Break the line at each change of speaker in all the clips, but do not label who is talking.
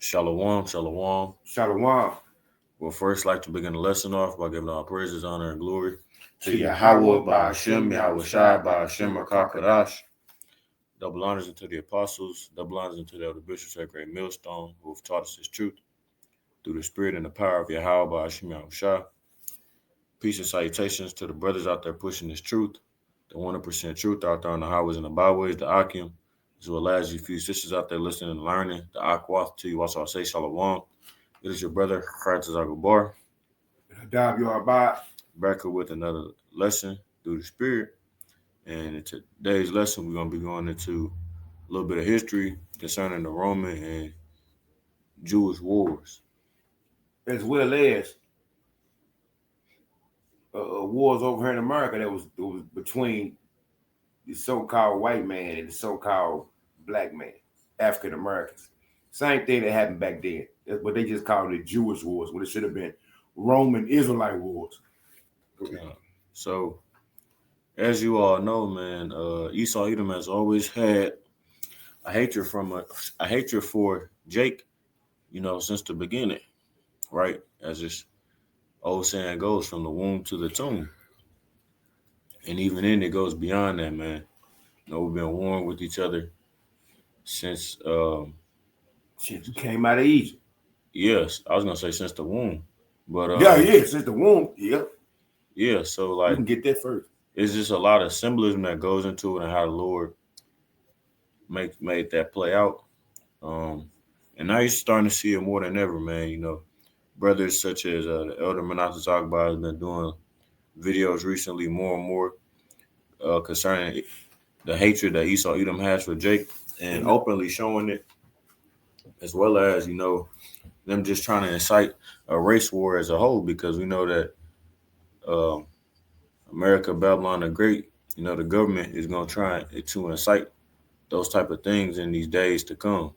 Shalom, shalom.
Shalom
We'll first like to begin the lesson off by giving our praises, honor, and glory to
to
Yahweh,
Yahweh
by
by
Hashem,
Hashem
Yahweh
Yahushai
Shai,
by
by
Hashem
Hashem,
Rakakadash.
Akakadash. Double honors unto the apostles, double honors unto the elder bishops at Great Millstone, who have taught us his truth through the spirit and the power of Yahweh by Hashem, Yahweh Shai. Peace and salutations to the brothers out there pushing this truth, the 100% truth out there on the highways and the byways, the Akim, as well as you few sisters out there listening and learning, the Akwath to you. Also, I say shalom. It is your brother, Francis Agubar,
Hadab Yohabad.
back here with another lesson through the spirit. And in today's lesson, we're going to be going into a little bit of history concerning the Roman and Jewish wars.
As well as wars over here in America that was between the so-called white man and the so-called black man, African Americans. Same thing that happened back then. That's what they just called it Jewish wars, when it should have been Roman Israelite wars.
So, as you all know, man, Esau Edom has always had a hatred for Jake, since the beginning, right? As this old saying goes, from the womb to the tomb. And even then, it goes beyond that, man. We've been warring with each other since
Since you came out of Egypt.
Yes, I was gonna say since the womb, but
since the womb. Yep.
Yeah. So
You
like,
can get that first.
it's just a lot of symbolism that goes into it and how the Lord made that play out. And now you're starting to see it more than ever, man. Brothers such as the Elder Manasseh Agba has been doing videos recently more and more concerning the hatred that Esau Edom has for Jake and openly showing it, as well as them just trying to incite a race war as a whole, because we know that America, Babylon the Great, the government is going to try to incite those type of things in these days to come.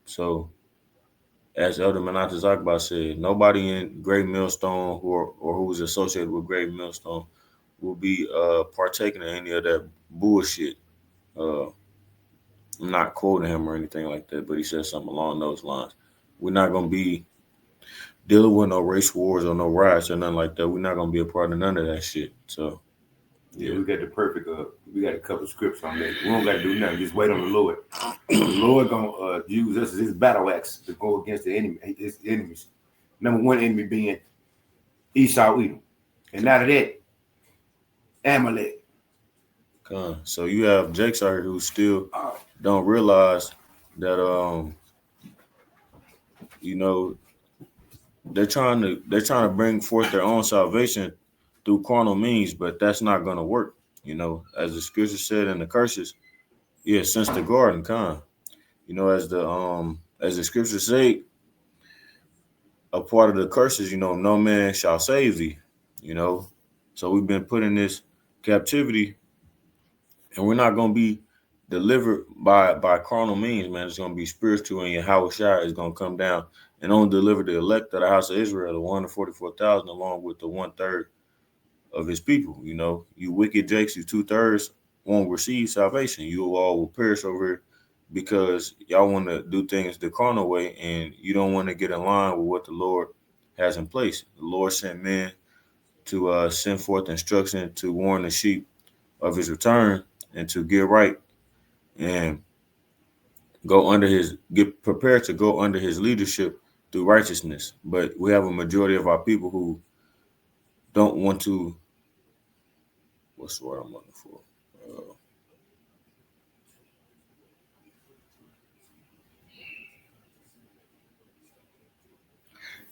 So, as Elder Manasseh Zakba said, nobody in Great Millstone or who's associated with Great Millstone will be partaking in any of that bullshit. I'm not quoting him or anything like that, but he said something along those lines. We're not going to be dealing with no race wars or no riots or nothing like that. We're not going to be a part of none of that shit. So,
yeah, we got the perfect. We got a couple of scripts on that. We don't got to do nothing. Just wait on the Lord. The Lord gonna use us as His battle axe to go against the enemy, His enemies. Number one enemy being Esau Edom, and out of that, Amalek.
So you have Jakes out here who still don't realize that you know they're trying to bring forth their own salvation through carnal means, but that's not going to work. As the scripture said in the curses, since the garden, as the scriptures say, a part of the curses, no man shall save thee. So we've been put in this captivity, and we're not going to be delivered by carnal means, man. It's going to be spiritual, and Yahweh Shai is going to come down and only deliver the elect of the house of Israel, the 144,000, along with the 1/3 of his people. You wicked Jakes, you 2/3 won't receive salvation. You all will perish over here because y'all want to do things the carnal way, and you don't want to get in line with what the Lord has in place. The Lord sent men to send forth instruction to warn the sheep of his return and to get right and get prepared to go under his leadership through righteousness. But we have a majority of our people who don't want to. What's the word I'm looking for?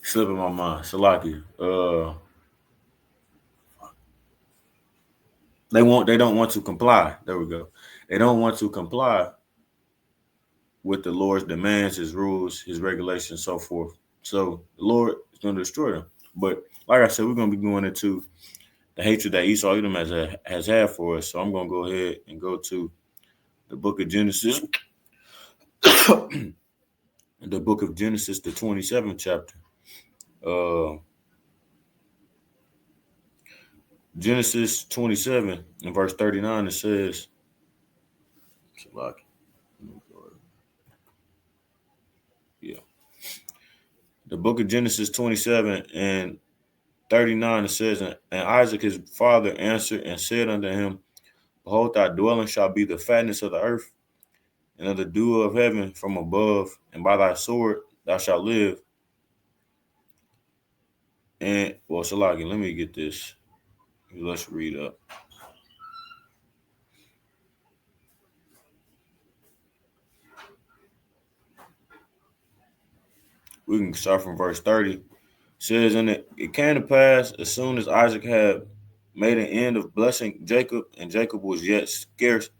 Slipping my mind. Salaki. They don't want to comply. There we go. They don't want to comply with the Lord's demands, his rules, his regulations, so forth. So the Lord is going to destroy them. But like I said, we're going to be going into the hatred that Esau Edom has had for us. So I'm going to go ahead and go to the book of Genesis. The book of Genesis, the 27th chapter. Genesis 27 and verse 39, it says, yeah. The book of Genesis 27 and 39, it says, and Isaac his father answered and said unto him, Behold, thy dwelling shall be the fatness of the earth, and of the dew of heaven from above, and by thy sword thou shalt live. And, well, Salaki, let me get this. Let's read up. We can start from verse 30. It says, and it came to pass, as soon as Isaac had made an end of blessing Jacob, and Jacob was yet scarce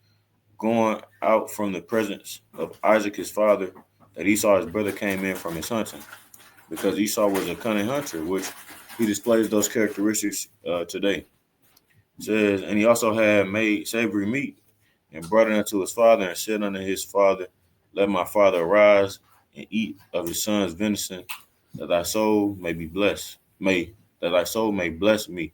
going out from the presence of Isaac his father, that Esau his brother came in from his hunting, because Esau was a cunning hunter, which he displays those characteristics today. It says, and he also had made savory meat and brought it unto his father, and said unto his father, Let my father arise and eat of his son's venison, that thy soul may be blessed, that thy soul may bless me.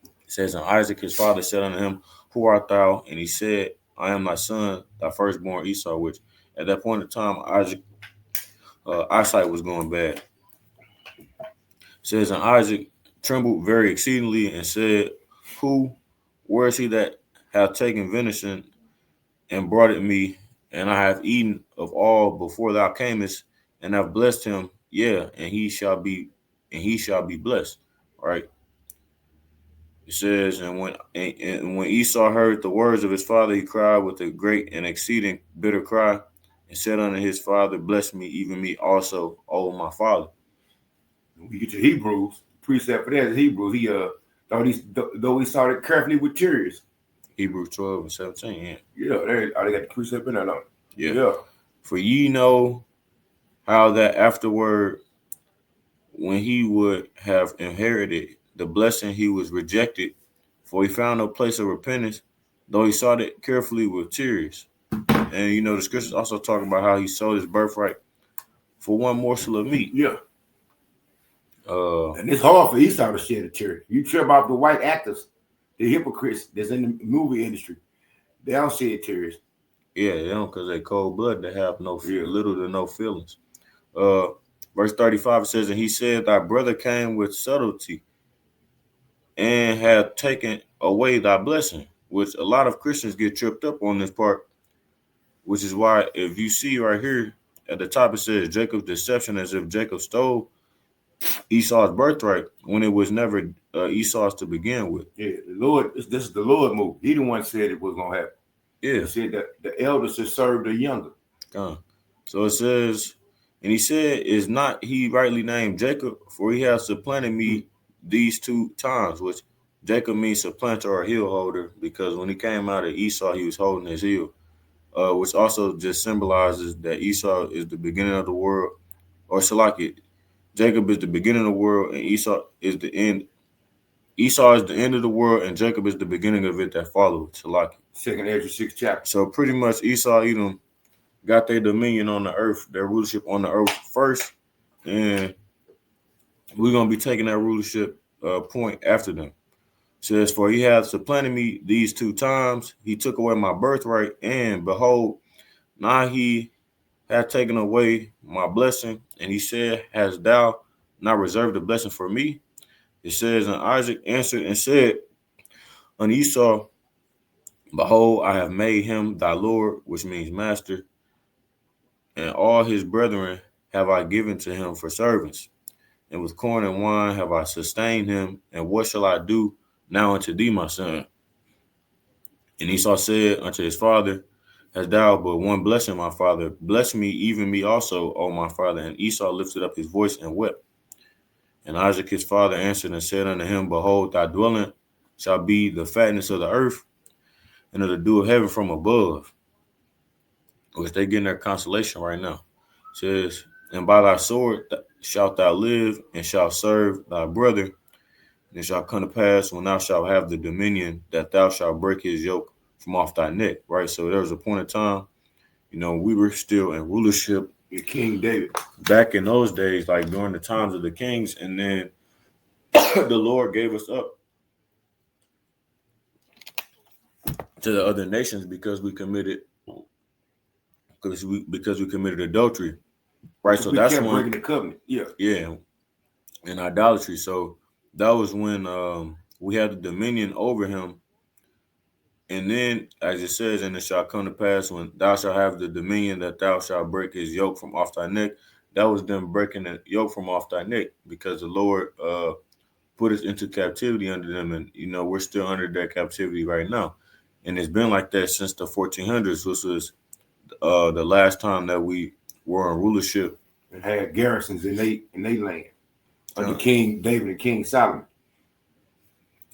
It says, and Isaac his father said unto him, Who art thou? And he said, I am thy son, thy firstborn Esau, which at that point in time, Isaac eyesight was going bad. It says, and Isaac trembled very exceedingly and said, where is he that hath taken venison and brought it me? And I have eaten of all before thou camest, and have blessed him. Yeah, and he shall be blessed. Right. It says, and when Esau heard the words of his father, he cried with a great and exceeding bitter cry, and said unto his father, Bless me, even me also, O my father.
When we get to Hebrews, precept for that is Hebrews. He though he started carefully with tears.
Hebrews 12 and 17, yeah.
Yeah, they got the precept in there, no?
Yeah. For ye know how that afterward, when he would have inherited the blessing, he was rejected, for he found no place of repentance, though he sought it carefully with tears. And the scriptures also talk about how he sold his birthright for one morsel of meat.
Yeah. And it's hard for Esau to shed a tear. You trip off the white actors, the hypocrites that's in the movie industry. They don't shed tears.
Yeah, they don't, because they cold blood. They have little to no feelings. Verse 35 says, and he said, Thy brother came with subtlety and had taken away thy blessing, which a lot of Christians get tripped up on this part, which is why if you see right here at the top, it says Jacob's deception, as if Jacob stole Esau's birthright when it was never Esau's to begin with.
Yeah, the Lord, this is the Lord move. He the one said it was going to happen.
Yeah.
He said that the elders should serve the younger.
So it says, and he said, Is not he rightly named Jacob? For he has supplanted me these 2 times, which Jacob means supplanter or heel holder, because when he came out of Esau, he was holding his heel, which also just symbolizes that Esau is the beginning of the world, or Salaki, Jacob is the beginning of the world, and Esau is the end. Esau is the end of the world, and Jacob is the beginning of it that follows. Salaki.
2nd Ezra 6th chapter.
So pretty much Esau, Edom, got their dominion on the earth, their rulership on the earth first, and we're going to be taking that rulership point after them. It says, for he hath supplanted me these 2 times. He took away my birthright, and behold, now he hath taken away my blessing. And he said, hast thou not reserved the blessing for me? It says, and Isaac answered and said unto Esau, behold, I have made him thy Lord, which means master, and all his brethren have I given to him for servants. And with corn and wine have I sustained him. And what shall I do now unto thee, my son? And Esau said unto his father, hast thou but one blessing, my father? Bless me, even me also, O my father. And Esau lifted up his voice and wept. And Isaac his father answered and said unto him, behold, thy dwelling shall be the fatness of the earth, and of the dew of heaven from above. Which they getting their consolation right now. It says, and by thy sword shalt thou live, and shalt serve thy brother. And it shall come to pass, when thou shalt have the dominion, that thou shalt break his yoke from off thy neck. Right. So there was a point in time, we were still in rulership.
King David.
Back in those days, like during the times of the kings, and then the Lord gave us up to the other nations because we committed adultery. Right. So
We
that's
kept
when,
breaking the covenant. Yeah.
yeah, in idolatry. So that was when we had the dominion over him. And then, as it says, and it shall come to pass when thou shalt have the dominion that thou shalt break his yoke from off thy neck. That was them breaking the yoke from off thy neck, because the Lord put us into captivity under them. And, we're still under that captivity right now. And it's been like that since the 1400s, which was the last time that we were in rulership.
And had garrisons in they land under King David and King Solomon.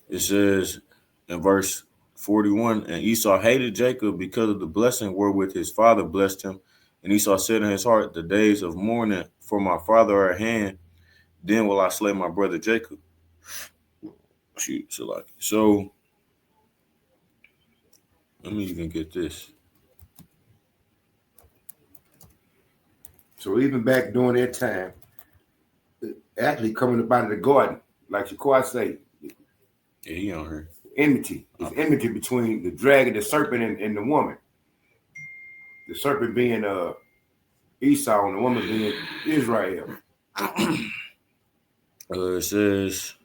It says in verse 41, and Esau hated Jacob because of the blessing wherewith his father blessed him. And Esau said in his heart, the days of mourning for my father are at hand. Then will I slay my brother Jacob. So let me even get this.
So even back during that time, actually coming up out of the garden, like Shaquai say.
Yeah, he on her.
Enmity. It's enmity between the dragon, the serpent, and the woman. The serpent being Esau and the woman being Israel.
It says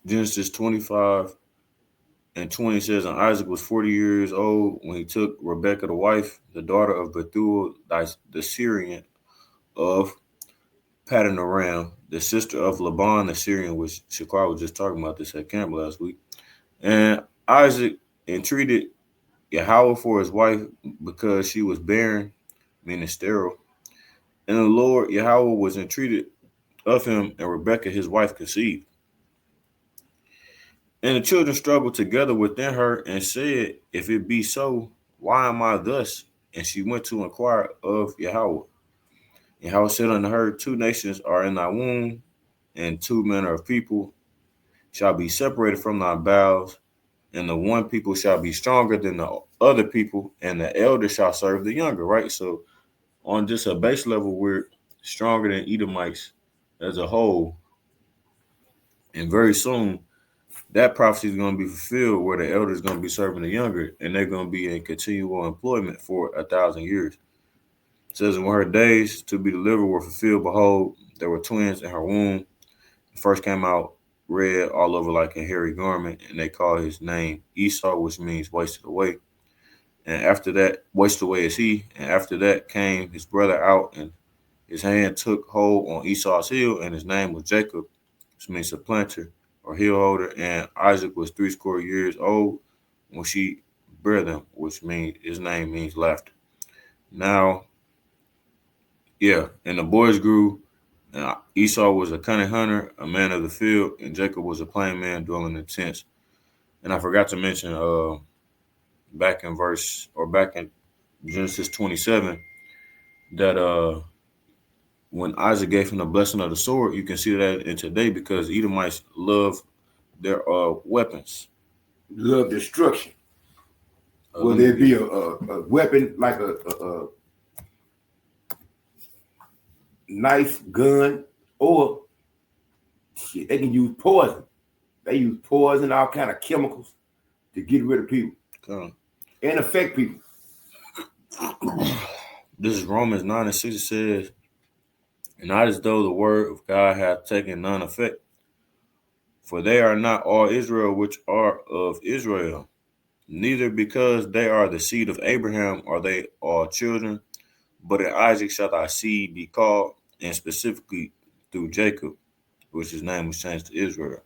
Genesis 25:20 says, and Isaac was 40 years old when he took Rebekah, the wife, the daughter of Bethuel, the Syrian of Paddan Aram, the sister of Laban the Syrian, which Shaquai was just talking about this at camp last week. And Isaac entreated Yahweh for his wife because she was barren, meaning sterile. And the Lord Yahweh was entreated of him, and Rebekah his wife conceived. And the children struggled together within her and said, if it be so, why am I thus? And she went to inquire of Yahweh. Yahweh said unto her, 2 nations are in thy womb, and 2 manner of people shall be separated from thy bowels, and the one people shall be stronger than the other people, and the elder shall serve the younger, right? So on just a base level, we're stronger than Edomites as a whole. And very soon, that prophecy is going to be fulfilled where the elder is going to be serving the younger, and they're going to be in continual employment for 1,000 years. It says, and when her days to be delivered were fulfilled, behold, there were twins in her womb. The first came out red all over like a hairy garment, and they called his name Esau, which means wasted away. And after that, wasted away is he. And after that came his brother out, and his hand took hold on Esau's heel, and his name was Jacob, which means supplanter or heel holder. And Isaac was 80 years old when she bare them, which means his name means laughter. Now, yeah, and the boys grew. And Esau was a cunning hunter, a man of the field, and Jacob was a plain man dwelling in tents. And I forgot to mention back in Genesis 27 that when Isaac gave him the blessing of the sword, you can see that in today because Edomites love their weapons.
Love destruction. Will there be a weapon like a knife, gun, or shit? They can use poison. They use poison, all kind of chemicals to get rid of people and affect people.
This is Romans 9:6. It says, not as though the word of God hath taken none effect. For they are not all Israel which are of Israel, neither because they are the seed of Abraham are they all children, but in Isaac shall thy seed be called, and specifically through Jacob, which his name was changed to Israel.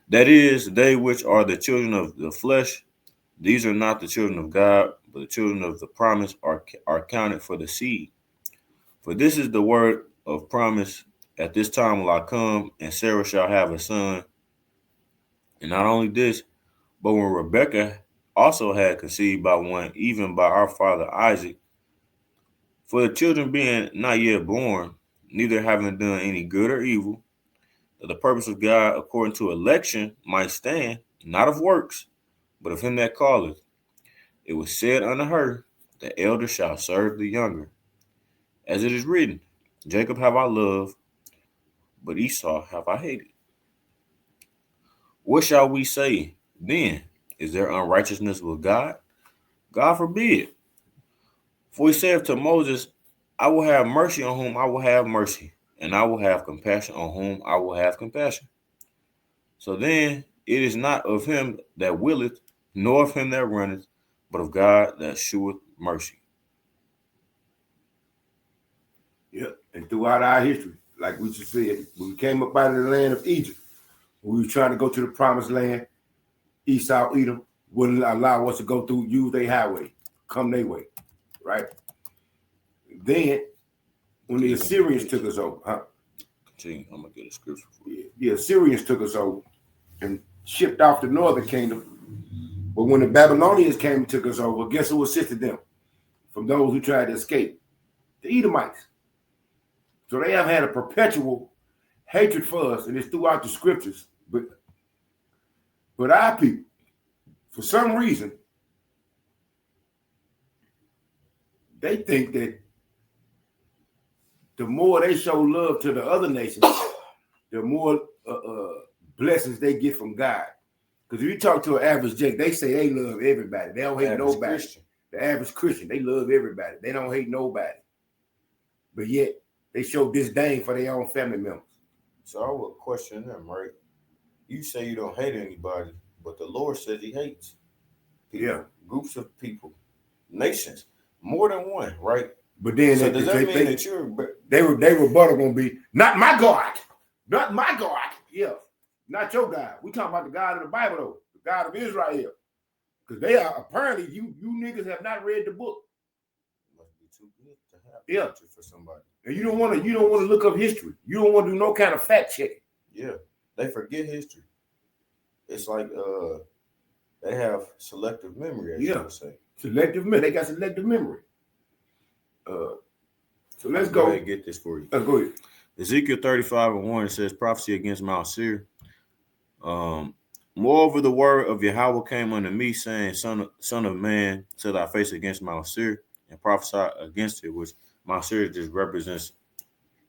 That is, they which are the children of the flesh, these are not the children of God, but the children of the promise are counted for the seed. For this is the word of promise, at this time will I come, and Sarah shall have a son. And not only this, but when Rebekah also had conceived by one, even by our father Isaac, for the children being not yet born, neither having done any good or evil, that the purpose of God according to election might stand, not of works, but of him that calleth. It was said unto her, the elder shall serve the younger. As it is written, Jacob have I loved, but Esau have I hated. What shall we say then? Is there unrighteousness with God? God forbid. For he saith to Moses, I will have mercy on whom I will have mercy, and I will have compassion on whom I will have compassion. So then it is not of him that willeth, nor of him that runneth, but of God that sheweth mercy.
Yeah. And throughout our history, like we just said, when we came up out of the land of Egypt, when we were trying to go to the promised land, Esau, Edom wouldn't allow us to go through, use their highway, come their way, right? Then, when the Assyrians took us over,
Continue. I'm gonna get a scripture for you.
The Assyrians took us over and shipped off the northern kingdom. But when the Babylonians came and took us over, guess who assisted them? From those who tried to escape? The Edomites. So they have had a perpetual hatred for us, and it's throughout the scriptures. But our people, for some reason, they think that the more they show love to the other nations, the more blessings they get from God. Because if you talk to an average Jake, they say they love everybody. They don't hate nobody. Christian. The average Christian, they love everybody. They don't hate nobody. But yet, they show disdain for their own family members.
So I would question them, right? You say you don't hate anybody, but the Lord says he hates people, groups of people, nations, more than one, right?
But then
so does that mean that you're
they rebuttal gonna be not my God, not my God, not your God. We talking about the God of the Bible though, the God of Israel, because they are apparently you niggas have not read the book.
Must be too good to have for somebody.
And you don't want to look up history. You don't want to do no kind of fact checking.
Yeah, they forget history. It's like they have selective memory, as you would say.
Selective memory. They got selective memory. So let's go.
Go ahead and get this for you.
Go ahead.
Ezekiel 35:1 says, prophecy against Mount Seir. Moreover, the word of Yahweh came unto me, saying, Son of man, set thy face against Mount Seir, and prophesy against it, which Mount Seir just represents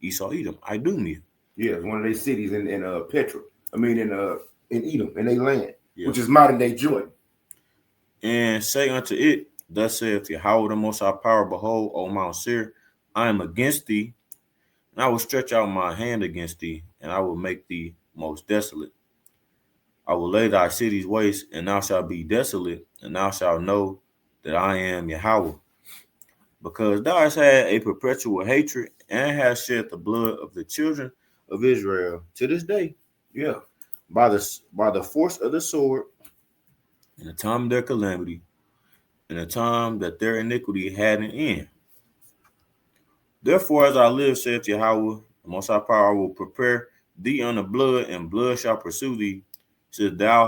Esau, Edom, Idumea.
Yeah, it's one of their cities in Petra. I mean, in Edom, in their land, which is modern day Jordan.
And say unto it, thus saith Yahweh the Most High Power, behold, O Mount Seir, I am against thee, and I will stretch out my hand against thee, and I will make thee most desolate. I will lay thy cities waste, and thou shalt be desolate, and thou shalt know that I am Yahweh. Because thou hast had a perpetual hatred, and hast shed the blood of the children of Israel to this day.
Yeah.
By the force of the sword, in the time of their calamity, in the time that their iniquity had an end. Therefore, as I live, saith Yahweh, the Most High Power, I will prepare thee unto blood, and blood shall pursue thee. Since thou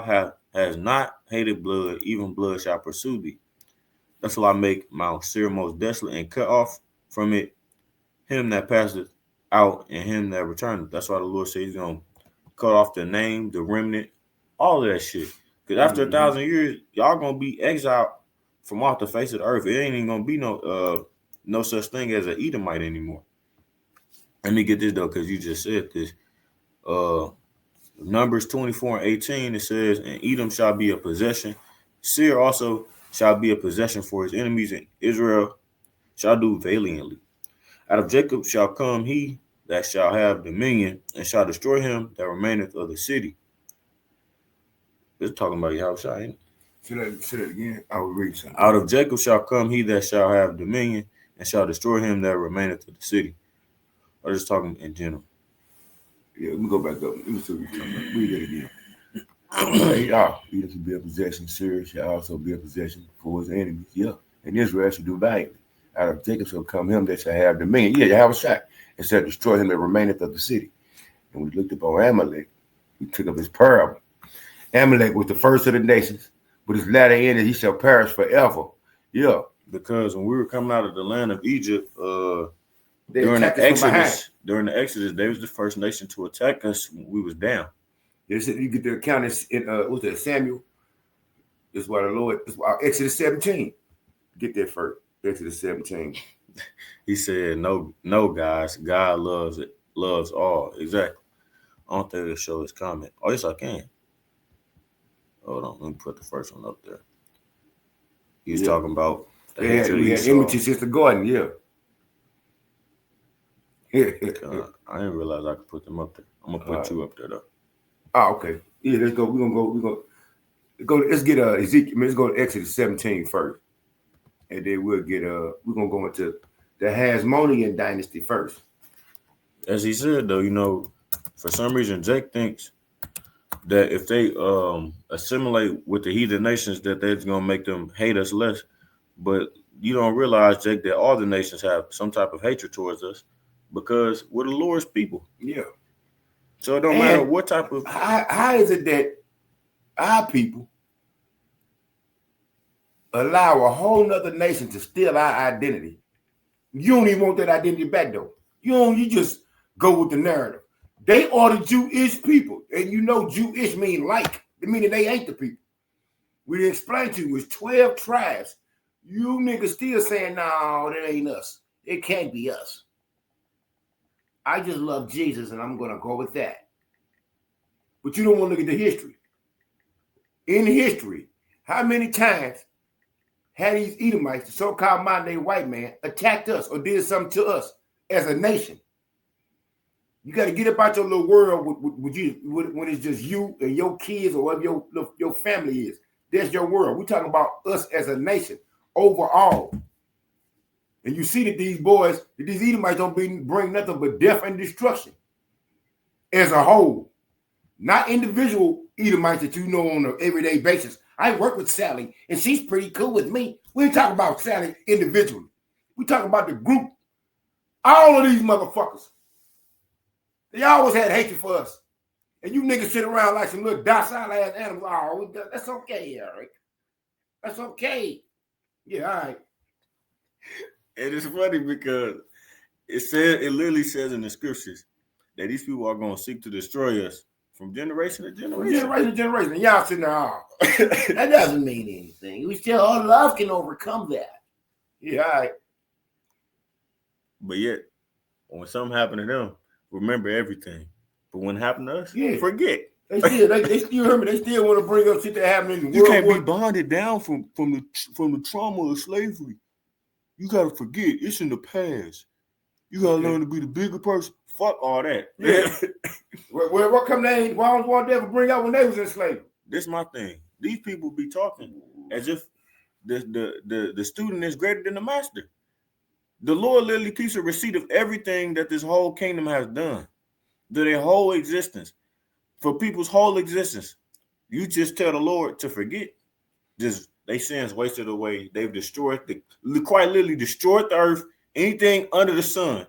hast not hated blood, even blood shall pursue thee. That's why I make Mount Seir most desolate, and cut off from it him that passeth out, and him that returneth. That's why the Lord says he's going to cut off the name, the remnant, all of that shit. Because after 1,000 years, y'all going to be exiled from off the face of the earth. It ain't even going to be no such thing as an Edomite anymore. Let me get this, though, because you just said this. Numbers 24:18, it says, and Edom shall be a possession. Seir also shall be a possession for his enemies, and Israel shall do valiantly. Out of Jacob shall come he that shall have dominion, and shall destroy him that remaineth of the city. This is talking about Yahweh, ain't it?
Say that again. I will read something.
Out of Jacob shall come he that shall have dominion, and shall destroy him that remaineth of the city. I'm just talking in general.
Yeah, let me go back up. Let me see what you're talking about. Read it again. Edom should be a possession. Syria shall also be a possession for his enemies. Yeah. And Israel should do valiantly. Out of Jacob shall come him that shall have dominion. Yeah, you have a shot. And shall destroy him that remaineth of the city. And we looked upon Amalek. We took up his parable. Amalek was the first of the nations, but his latter end he shall perish forever. Yeah.
Because when we were coming out of the land of Egypt, during the Exodus, they was the first nation to attack us when we was down.
You get the account in what's that, Samuel? This is why the Lord, Exodus 17. Get that first. Exodus 17.
He said, no, guys, God loves all. Exactly. I don't think it'll show his comment. Oh, yes, I can. Hold on, let me put the first one up there. He was talking about
we had enmity since the garden, yeah.
I didn't realize I could put them up there. I'm gonna put you up there though.
Oh, okay. Yeah, let's go. Let's get Ezekiel. Let's go to Exodus 17 first. And then we're gonna go into the Hasmonean dynasty first.
As he said though, for some reason Jake thinks that if they assimilate with the heathen nations that that's gonna make them hate us less. But you don't realize, Jake, that all the nations have some type of hatred towards us because we're the Lord's people.
Yeah.
So it don't matter what type of
how is it that our people allow a whole nother nation to steal our identity? You don't even want that identity back though. You just go with the narrative. They are the Jewish people, and Jewish mean like, meaning they ain't the people. We explained to you it's 12 tribes. You niggas still saying, no, that ain't us. It can't be us. I just love Jesus, and I'm gonna go with that. But you don't want to look at the history. In history, how many times had these Edomites, the so-called modern-day white man, attacked us or did something to us as a nation? You got to get up out your little world when it's just you and your kids or whatever your family is. That's your world. We're talking about us as a nation overall. And you see that these Edomites don't bring nothing but death and destruction as a whole. Not individual Edomites that you know on an everyday basis. I work with Sally, and she's pretty cool with me. We ain't talking about Sally individually. We talking about the group. All of these motherfuckers. They always had hatred for us. And you niggas sit around like some little docile ass animals. Oh, that's okay, Eric. That's okay. Yeah, all right.
And it's funny because it literally says in the scriptures that these people are going to seek to destroy us from generation to generation.
From generation to generation. And y'all sitting there, that doesn't mean anything. We still, all love can overcome that. Yeah, all right.
But yet, when something happened to them, remember everything. But when it happened to us, forget.
They still hear me. They still want to bring up shit that happened in the world.
You can't be bonded down from the trauma of slavery. You gotta forget. It's in the past. You gotta learn to be the bigger person. Fuck all that.
Yeah. What come they? Why don't they ever bring up when they was in slavery?
This is my thing. These people be talking as if the student is greater than the master. The Lord literally keeps a receipt of everything that this whole kingdom has done, their whole existence, for people's whole existence. You just tell the Lord to forget. Just they sins wasted away. They've destroyed quite literally destroyed the earth. Anything under the sun,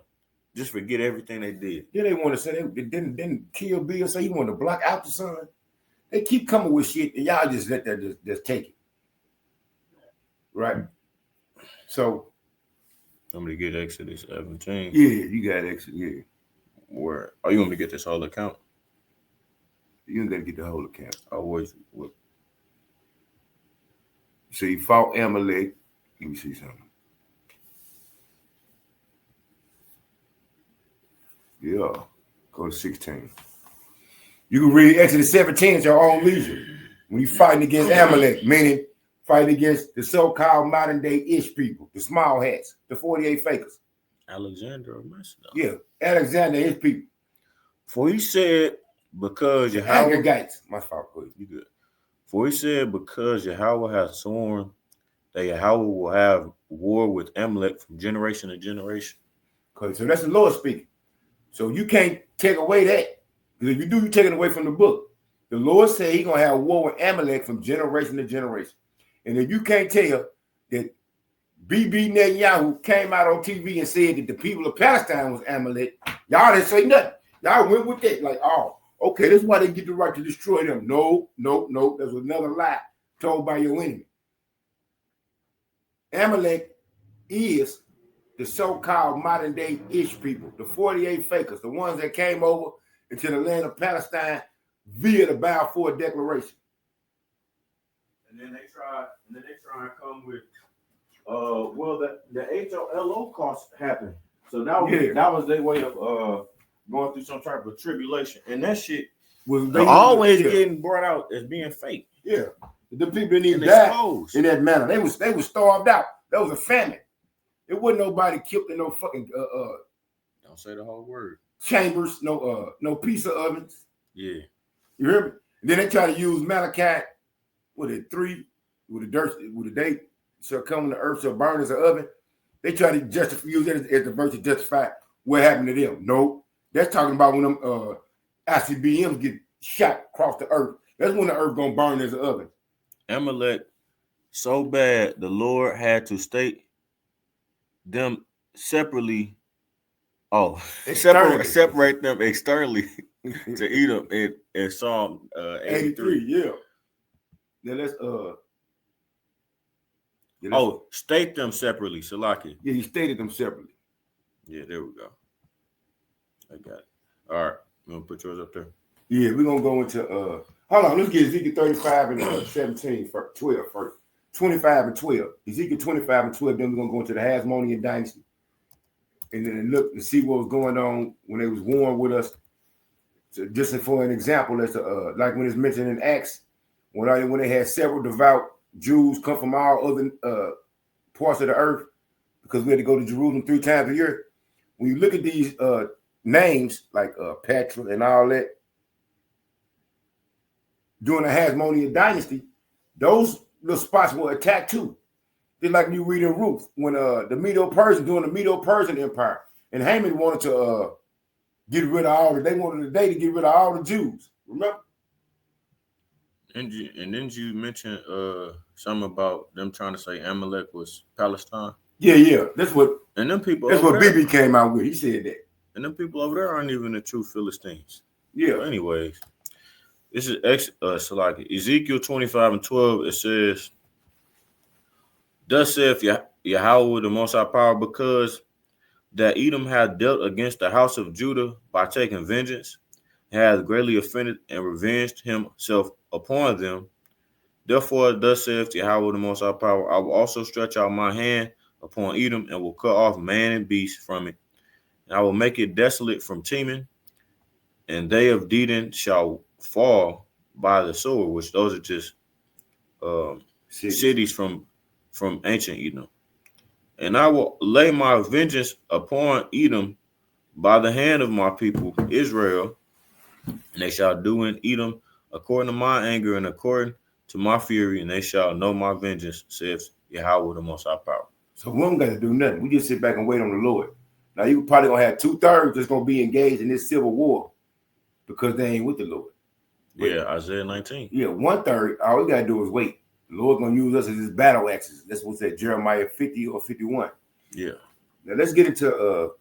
just forget everything they did.
Yeah, they want to say they didn't kill Bill. Say he wanted to block out the sun. They keep coming with shit, and y'all just let that just take it, right? So.
Somebody get Exodus 17.
Yeah, you got Exodus. Yeah.
Where are you going to get this whole account?
You ain't got to get the whole account.
Always.
So he fought Amalek. Let me see something. Yeah. Go to 16. You can read Exodus 17 at your own leisure. When you fighting against Amalek, meaning fighting against the so-called modern-day Ish people, the small hats, the 48 fakers.
Alexander of Macedon.
Yeah, Alexander, his people.
For he said, because
Yahweh... Agagites. My fault, please.
You good. For he said, because Yahweh has sworn that Yahweh will have war with Amalek from generation to generation.
Okay, so that's the Lord speaking. So you can't take away that. Because if you do, you're taking away from the book. The Lord said he's going to have war with Amalek from generation to generation. And if you can't tell that Bibi Netanyahu came out on TV and said that the people of Palestine was Amalek, y'all didn't say nothing. Y'all went with that like, oh, okay, that's why they get the right to destroy them. No. There's another lie told by your enemy. Amalek is the so-called modern-day Ish people, the 48 fakers, the ones that came over into the land of Palestine via the Balfour Declaration.
And then they try and come with the Holocaust happened. So that was their way of going through some type of tribulation. And that shit was always getting brought out as being fake.
Yeah. The people didn't even die in that manner. They was starved out. That was a famine. It wasn't nobody killed in no fucking
Don't say the whole word.
Chambers, no pizza ovens.
Yeah.
You hear me? And then they try to use Malachi, with a 3, with a date, shall come to earth, shall burn as an oven. They try to use that as the verse to justify what happened to them. No, that's talking about when them ICBMs get shot across the earth. That's when the earth gonna burn as an oven.
Amalek, so bad the Lord had to state them separately. Oh, separate them externally to eat them in Psalm 83.
Yeah. Now let's
state them separately, Salaki.
Yeah, he stated them separately.
Yeah, there we go. I got it. All right, you gonna put yours up there?
Yeah, we're gonna go into hold on, let's get Ezekiel 35 and 17 for 12 first. 25 and 12. Ezekiel 25 and 12, then we're gonna go into the Hasmonean dynasty. And then look and see what was going on when they was warned with us. So just for an example, that's like when it's mentioned in Acts, when they had several devout Jews come from all other parts of the earth, because we had to go to Jerusalem 3 times a year. When you look at these names like Petra and all that, during the Hasmonean dynasty, those little spots were attacked too. Just like you read in Ruth, when the Medo-Persian Empire, and Haman wanted to get rid of they wanted to get rid of all the Jews. Remember?
And then you mentioned something about them trying to say Amalek was Palestine.
Yeah. That's what
BB
came out with. He said that.
And them people over there aren't even the true Philistines.
Yeah.
So anyways, this is Ezekiel 25 and 12. It says, "Thus saith Yahweh the Most High Power, because that Edom hath dealt against the house of Judah by taking vengeance, hath greatly offended and revenged himself upon them. Therefore, thus saith Yahweh the Most High Power, I will also stretch out my hand upon Edom and will cut off man and beast from it. And I will make it desolate from Teman, and they of Dedan shall fall by the sword," which those are just cities from ancient Edom. "And I will lay my vengeance upon Edom by the hand of my people Israel, and they shall do in Edom according to my anger and according to my fury, and they shall know my vengeance, says Yahweh the Most High Power."
So we don't got to do nothing. We just sit back and wait on the Lord. Now you probably gonna have 2/3 that's gonna be engaged in this civil war because they ain't with the Lord.
But, yeah, Isaiah 19.
Yeah, 1/3. All we gotta do is wait. The Lord gonna use us as his battle axes. That's what's at Jeremiah 50 or 51.
Yeah.
Now let's get into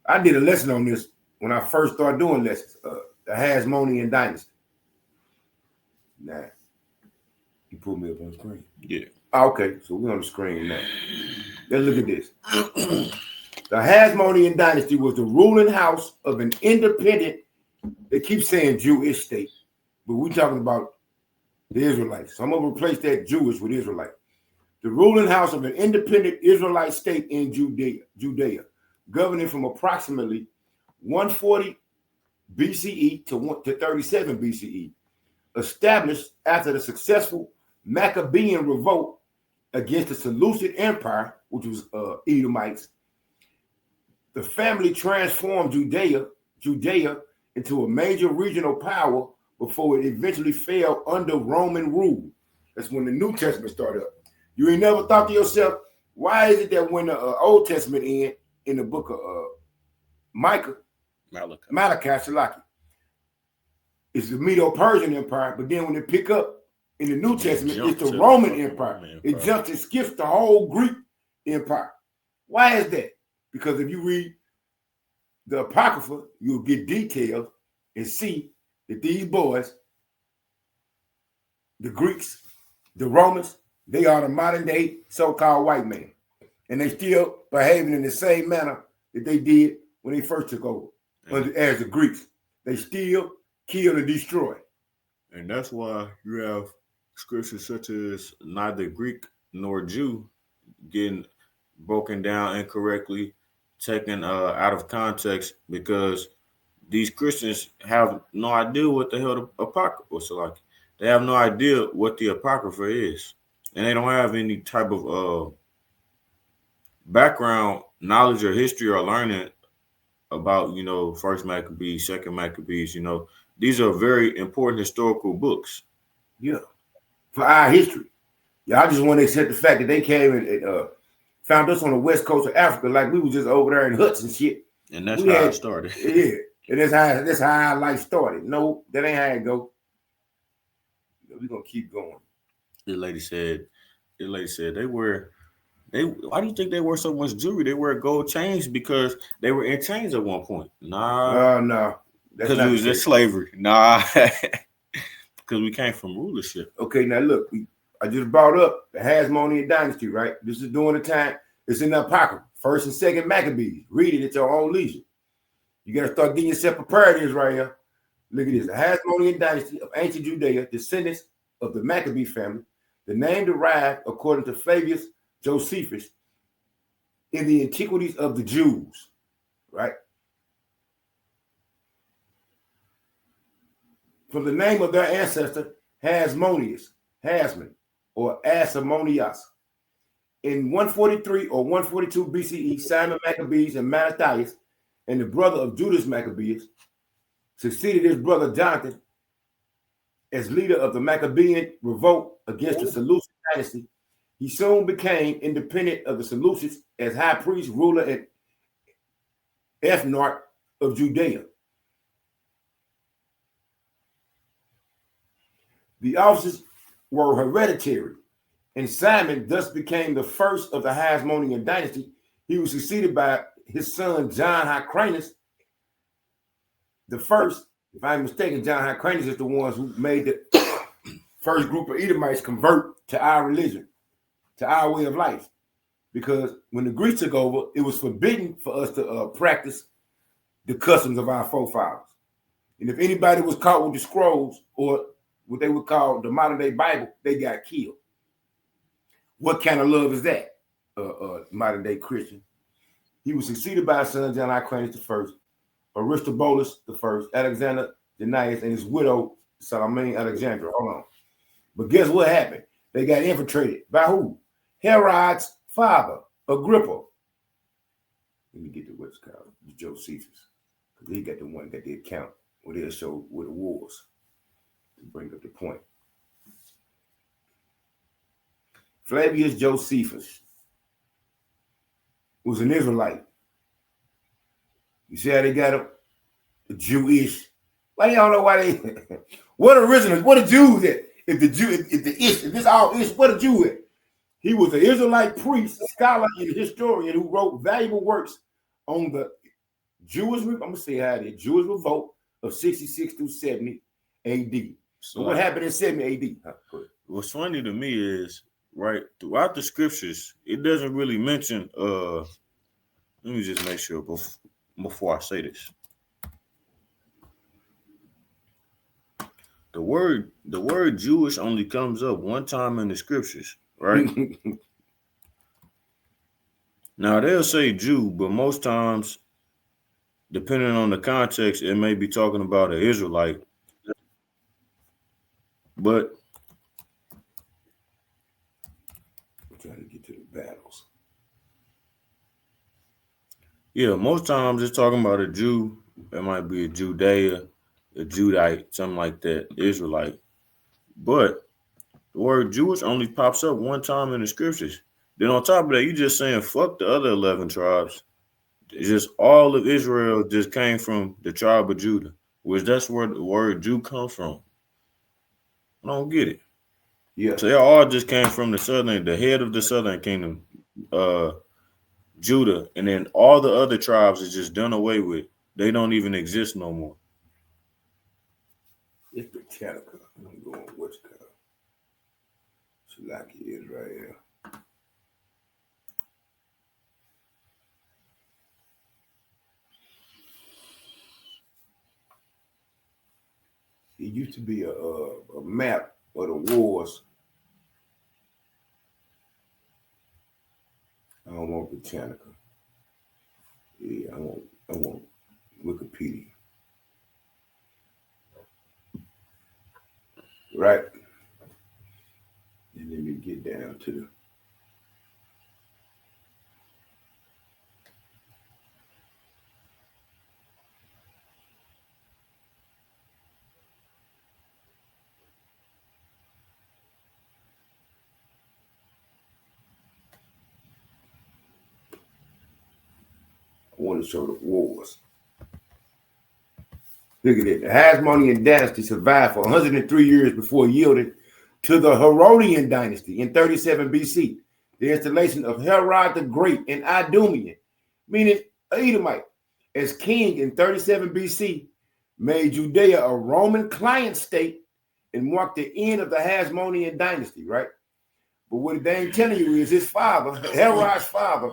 I did a lesson on this when I first started doing lessons. The Hasmonean dynasty. Nah. You put me up on the screen.
Yeah.
Okay, so we're on the screen now. Let's look at this. The Hasmonean dynasty was the ruling house of an independent, they keep saying Jewish state, but we're talking about the Israelites. So I'm going to replace that Jewish with Israelite. The ruling house of an independent Israelite state in Judea, governing from approximately 140 BCE to 37 BCE, established after the successful Maccabean revolt against the Seleucid Empire, which was Edomites. The family transformed Judea into a major regional power before it eventually fell under Roman rule. That's when the New Testament started up. You ain't never thought to yourself, why is it that when the Old Testament in the book of Malachi, Salaki, it's the Medo-Persian Empire, but then when they pick up in the New Testament, it's the Roman Empire. It jumps and skips the whole Greek Empire. Why is that? Because if you read the Apocrypha, you'll get details and see that these boys, the Greeks, the Romans, they are the modern day so-called white man. And they still behaving in the same manner that they did when they first took over as the Greeks. They still kill and destroy.
And that's why you have scriptures such as neither Greek nor Jew getting broken down incorrectly, taken out of context, because these Christians have no idea what the hell the Apocrypha was like. They have no idea what the Apocrypha is. And they don't have any type of background knowledge or history or learning about, First Maccabees, Second Maccabees. These are very important historical books.
Yeah, for our history. Y'all just want to accept the fact that they came and found us on the west coast of Africa, like we was just over there in huts and shit.
And that's how it started.
Yeah, and that's how our life started. No, that ain't how it go. We're gonna keep going.
The lady said why do you think they wear so much jewelry? They wear gold chains because they were in chains at one point. Nah.
No.
Because it was just slavery. Nah. Because we came from rulership.
Okay, now look, I just brought up the Hasmonean dynasty, right? This is during the time, it's in the Apocrypha, First and Second Maccabees. Read it at your own leisure. You got to start getting yourself prepared this right here. Look at this. The Hasmonean dynasty of ancient Judea, descendants of the Maccabee family. The name derived, according to Flavius Josephus, in the antiquities of the Jews, right? From the name of their ancestor, Hasmoneus, Hasmon, or Asamoneus. In 143 or 142 BCE, Simon Maccabees and Mattathias, and the brother of Judas Maccabeus, succeeded his brother Jonathan as leader of the Maccabean revolt against the Seleucid dynasty. He soon became independent of the Seleucids as high priest, ruler, and ethnarch of Judea. The offices were hereditary, and Simon thus became the first of the Hasmonean dynasty. He was succeeded by his son John Hyrcanus the first. If I'm mistaken, John Hyrcanus is the ones who made the first group of Edomites convert to our religion, to our way of life. Because when the Greeks took over, it was forbidden for us to practice the customs of our forefathers. And if anybody was caught with the scrolls, or what they would call the modern day Bible, they got killed. What kind of love is that, modern day Christian? He was succeeded by his son John Hyrcanus I, Aristobulus I, Alexander Jannaeus, and his widow Salome Alexandra. Hold on. But guess what happened? They got infiltrated by who? Herod's father, Agrippa. Let me get to what's called Josephus, because he got the one that did count where they'll show where the wars to bring up the point. Flavius Josephus was an Israelite. You see how they got him? Jewish. Why they don't know why they what original, what a Jew at? If this all is, what a Jew at? He was an Israelite priest, scholar, and historian who wrote valuable works on the Jewish, I'm gonna say how it is, Jewish revolt of 66 through 70 AD. So what happened in 70 AD?
What's funny to me is, right, throughout the scriptures, it doesn't really mention let me just make sure before I say this. The word Jewish only comes up one time in the scriptures, right? Now they'll say Jew, but most times, depending on the context, it may be talking about an Israelite. But
I'm trying to get to the battles.
Yeah, most times it's talking about a Jew. It might be a Judea, a Judite, something like that, Israelite. But the word Jewish only pops up one time in the scriptures. Then on top of that, you just saying fuck the other 11 tribes. It's just all of Israel just came from the tribe of Judah, which that's where the word Jew comes from. I don't get it.
Yeah.
So they all just came from the head of the southern kingdom, Judah, and then all the other tribes is just done away with. They don't even exist no more.
It's Britannica. I'm going what's called Shalaki Israel. It used to be a map of the wars. I don't want Britannica. Yeah, I want Wikipedia. Right. And let me get down to the want to show the wars. Look at it. The Hasmonean dynasty survived for 103 years before yielding to the Herodian dynasty in 37 BC. The installation of Herod the Great, an Idumean, meaning Edomite, as king in 37 BC, made Judea a Roman client state and marked the end of the Hasmonean dynasty, right? But what they ain't telling you is his father, Herod's father,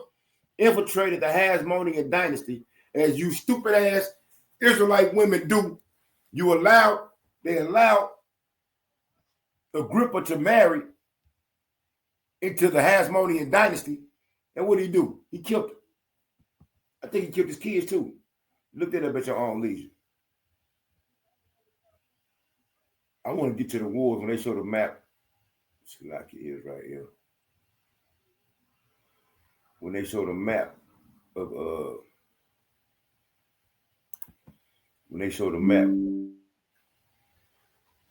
infiltrated the Hasmonean dynasty, as you stupid ass Israelite women do. They allowed Agrippa to marry into the Hasmonean dynasty. And what did he do? He killed her. I think he killed his kids too. Look that up at your own leisure. I want to get to the wars when they show the map. Like it is right here. When they show the map of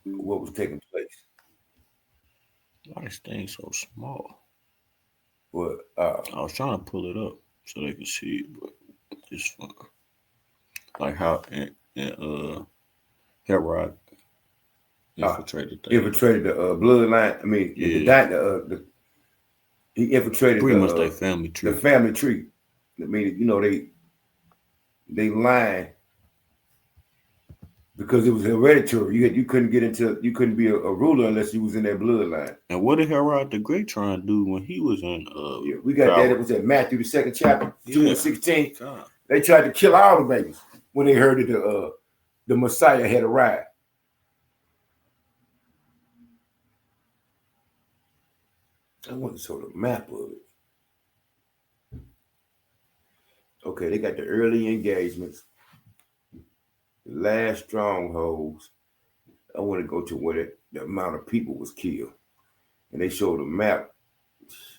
what was taking place.
Why this thing so small?
But
I was trying to pull it up so they could see it, but it's fun. Like how Herod infiltrated
the bloodline. I mean, he infiltrated
pretty much their family tree.
The family tree. I mean, you know, they line because it was hereditary. You couldn't be a ruler unless you was in that bloodline.
And what did Herod the Great try and do when he was in
we got
power?
that. It was at Matthew the 2nd chapter, 2:16.
God.
They tried to kill all the babies when they heard that the Messiah had arrived. I want to show the map of it. Okay, they got the early engagements, the last strongholds. I want to go to where the amount of people was killed. And they showed a map.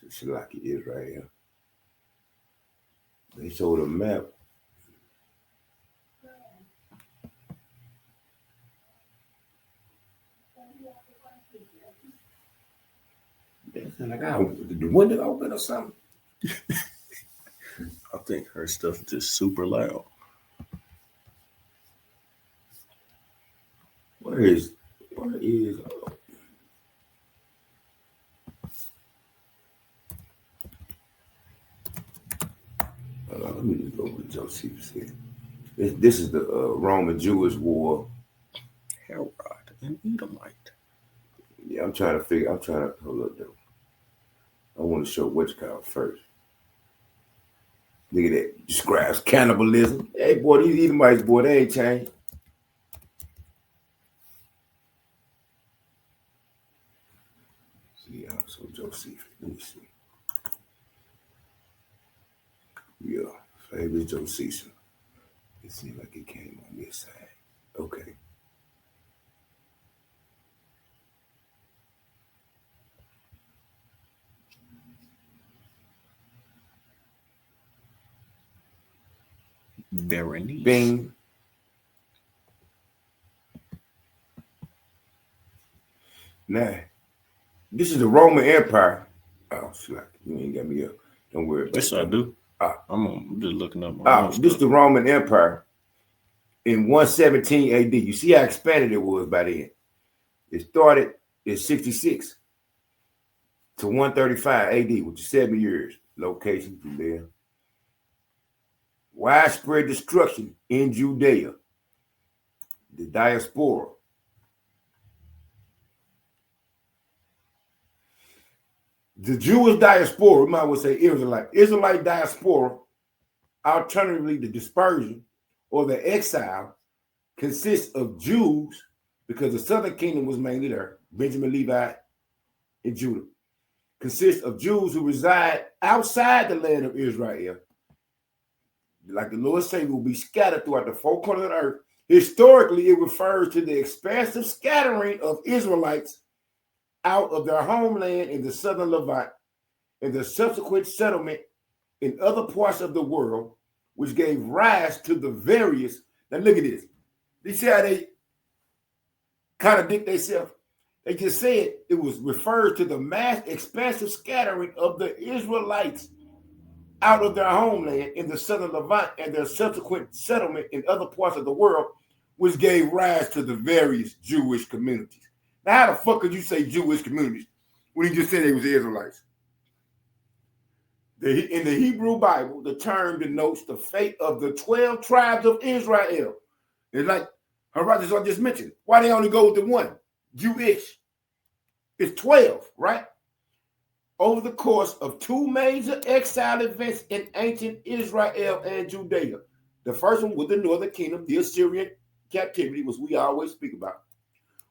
It's like it is right here. They showed a map. It's like the window open or something.
I think her stuff is just super loud.
Where is let me just go with Josephus here. This is the Roman Jewish war.
Herod and Edomite.
Yeah, I'm trying to hold up though. I want to show what's called first. Look at that. Describes cannibalism. Hey, boy, these Edomites, boy, they ain't changed. See, so Joseph. Let me see. Yeah, favorite Josephus. It seemed like it came on this side. Okay.
Berenice.
Bing. Now, this is the Roman Empire. Oh, slack. You ain't got me up. Don't worry about it.
Yes, I do. I'm just looking up my own
This
stuff.
is the Roman Empire in 117 AD. You see how expanded it was by then. It started in 66 to 135 AD, which is 7 years. Location from there. Widespread destruction in Judea. The diaspora. The Jewish diaspora, we might well say Israelite diaspora, alternatively the dispersion or the exile, consists of Jews, because the southern kingdom was mainly there, Benjamin, Levi, and Judah, consists of Jews who reside outside the land of Israel. Like the Lord said, will be scattered throughout the four corners of the earth. Historically, it refers to the expansive scattering of Israelites out of their homeland in the southern Levant and the subsequent settlement in other parts of the world, which gave rise to the various. Now look at this. You see how they contradict themselves? They just said it was referred to the mass expansive scattering of the Israelites out of their homeland in the southern Levant and their subsequent settlement in other parts of the world, which gave rise to the various Jewish communities. Now, how the fuck could you say Jewish communities when he just said they was Israelites? In the Hebrew Bible, the term denotes the fate of the 12 tribes of Israel. It's like Herodotus just mentioned. Why they only go with the one? Jewish. It's 12, right? Over the course of two major exile events in ancient Israel and Judea. The first one was the northern kingdom, the Assyrian captivity, which we always speak about,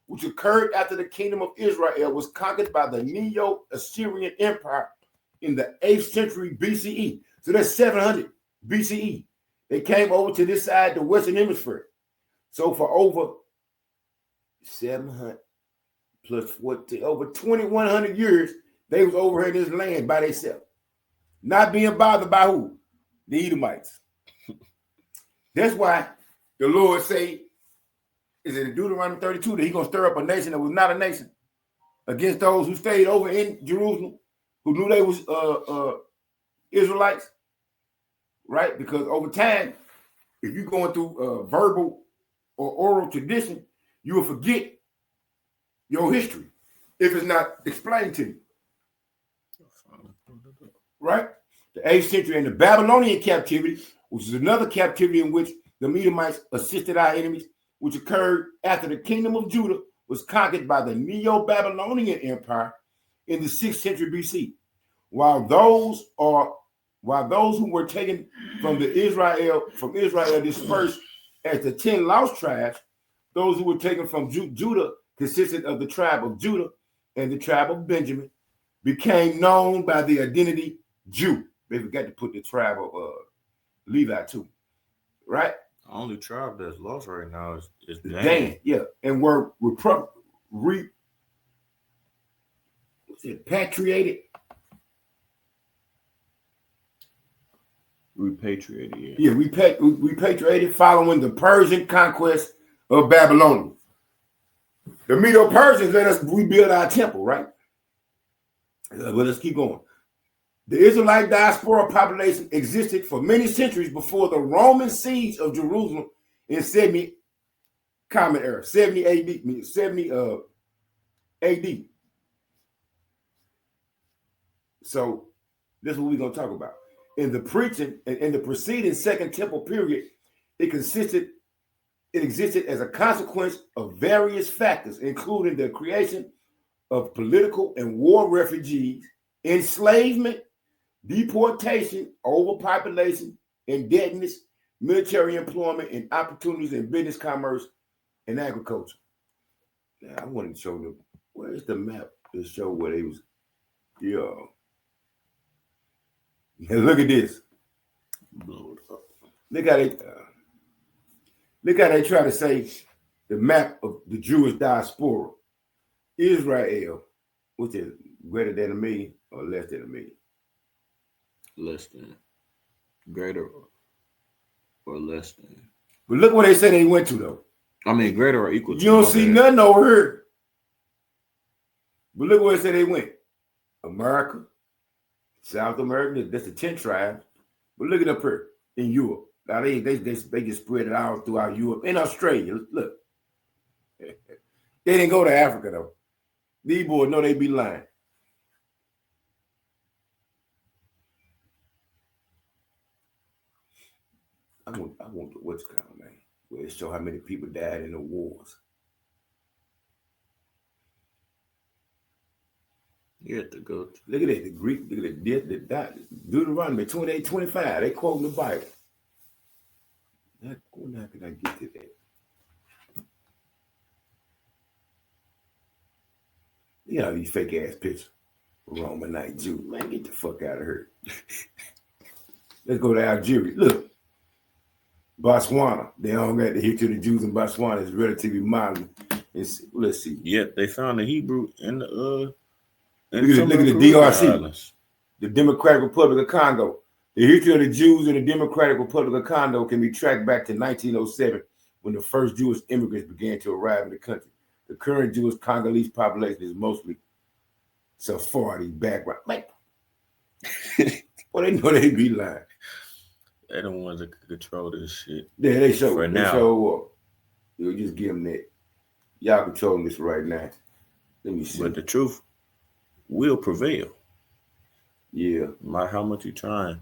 which occurred after the kingdom of Israel was conquered by the Neo-Assyrian Empire in the 8th century BCE. So that's 700 BCE. They came over to this side, the Western Hemisphere. So for over 700 plus 14, over 2,100 years, they was over here in this land by themselves. Not being bothered by who? The Edomites. That's why the Lord say, is it in Deuteronomy 32, that he's going to stir up a nation that was not a nation against those who stayed over in Jerusalem, who knew they was Israelites, right? Because over time, if you're going through verbal or oral tradition, you will forget your history if it's not explained to you. Right? The 8th century and the Babylonian captivity, which is another captivity in which the Edomites assisted our enemies, which occurred after the kingdom of Judah was conquered by the Neo-Babylonian Empire in the 6th century BC. While those who were taken from Israel dispersed as the 10 lost tribes, those who were taken from Judah consisted of the tribe of Judah and the tribe of Benjamin, became known by the identity Jew. They forgot to put the tribe of Levi too, right?
The only tribe that's lost right now is
Dan. Yeah, and were repatriated.
Repatriated.
Yeah, repatriated following the Persian conquest of Babylon. The Medo-Persians let us rebuild our temple, right? But let's keep going. The Israelite diaspora population existed for many centuries before the Roman siege of Jerusalem in 70 Common Era, 70 AD, 70 AD. So this is what we're going to talk about. In the preceding Second Temple period, it existed as a consequence of various factors, including the creation of political and war refugees, enslavement, deportation, overpopulation, indebtedness, military employment, and opportunities in business, commerce, and agriculture. Now, I wanted to show them, where's the map to show where they was, yo. Look at this.
Blow it up.
Look how they try to say the map of the Jewish diaspora. Israel, which is greater than 1 million or less than 1 million?
Less than. Greater or less than.
But look where they say they went to, though.
I mean, greater or equal to.
You don't see nothing over here. But look where they say they went. America, South America, that's the 10 tribes. But look at up here in Europe. Now they just spread it out throughout Europe and Australia. Look. They didn't go to Africa, though. These boys know they be lying. I want what's called, man, where it show how many people died in the wars.
You have to go to.
Look at that, the Greek, look at the Deuteronomy 28:25. They quoting the Bible. How can I get to that? You know these fake ass pictures. Romanite Jew. Man, get the fuck out of here. Let's go to Algeria. Look. Botswana. They don't got the history of the Jews in Botswana. It's relatively modern. Let's see.
Yep, they found the Hebrew in the
look at the DRC. Islands. The Democratic Republic of Congo. The history of the Jews in the Democratic Republic of Congo can be tracked back to 1907 when the first Jewish immigrants began to arrive in the country. The current Jewish Congolese population is mostly Sephardi background. Well, they know they be lying.
They the ones that can control this shit.
Yeah, they show.
For
They
now.
show up. You'll just give them that. Y'all controlling this right now. Let me see.
But the truth will prevail.
Yeah.
No matter how much you try and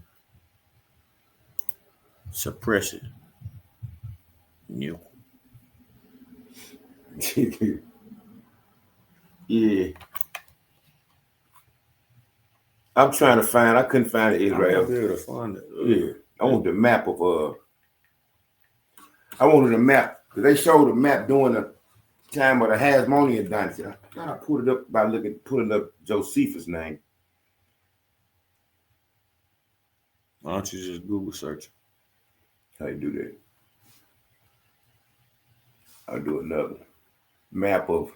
suppress it. You.
Yeah. I'm trying to find. I couldn't find it, Israel.
I'll be able to find it.
Yeah. I want the map of I wanted a map because they showed a map during the time of the Hasmonean dynasty. I thought I pulled it up by pulling up Josephus' name.
Why don't you just Google search?
How you do that? I'll do another map of.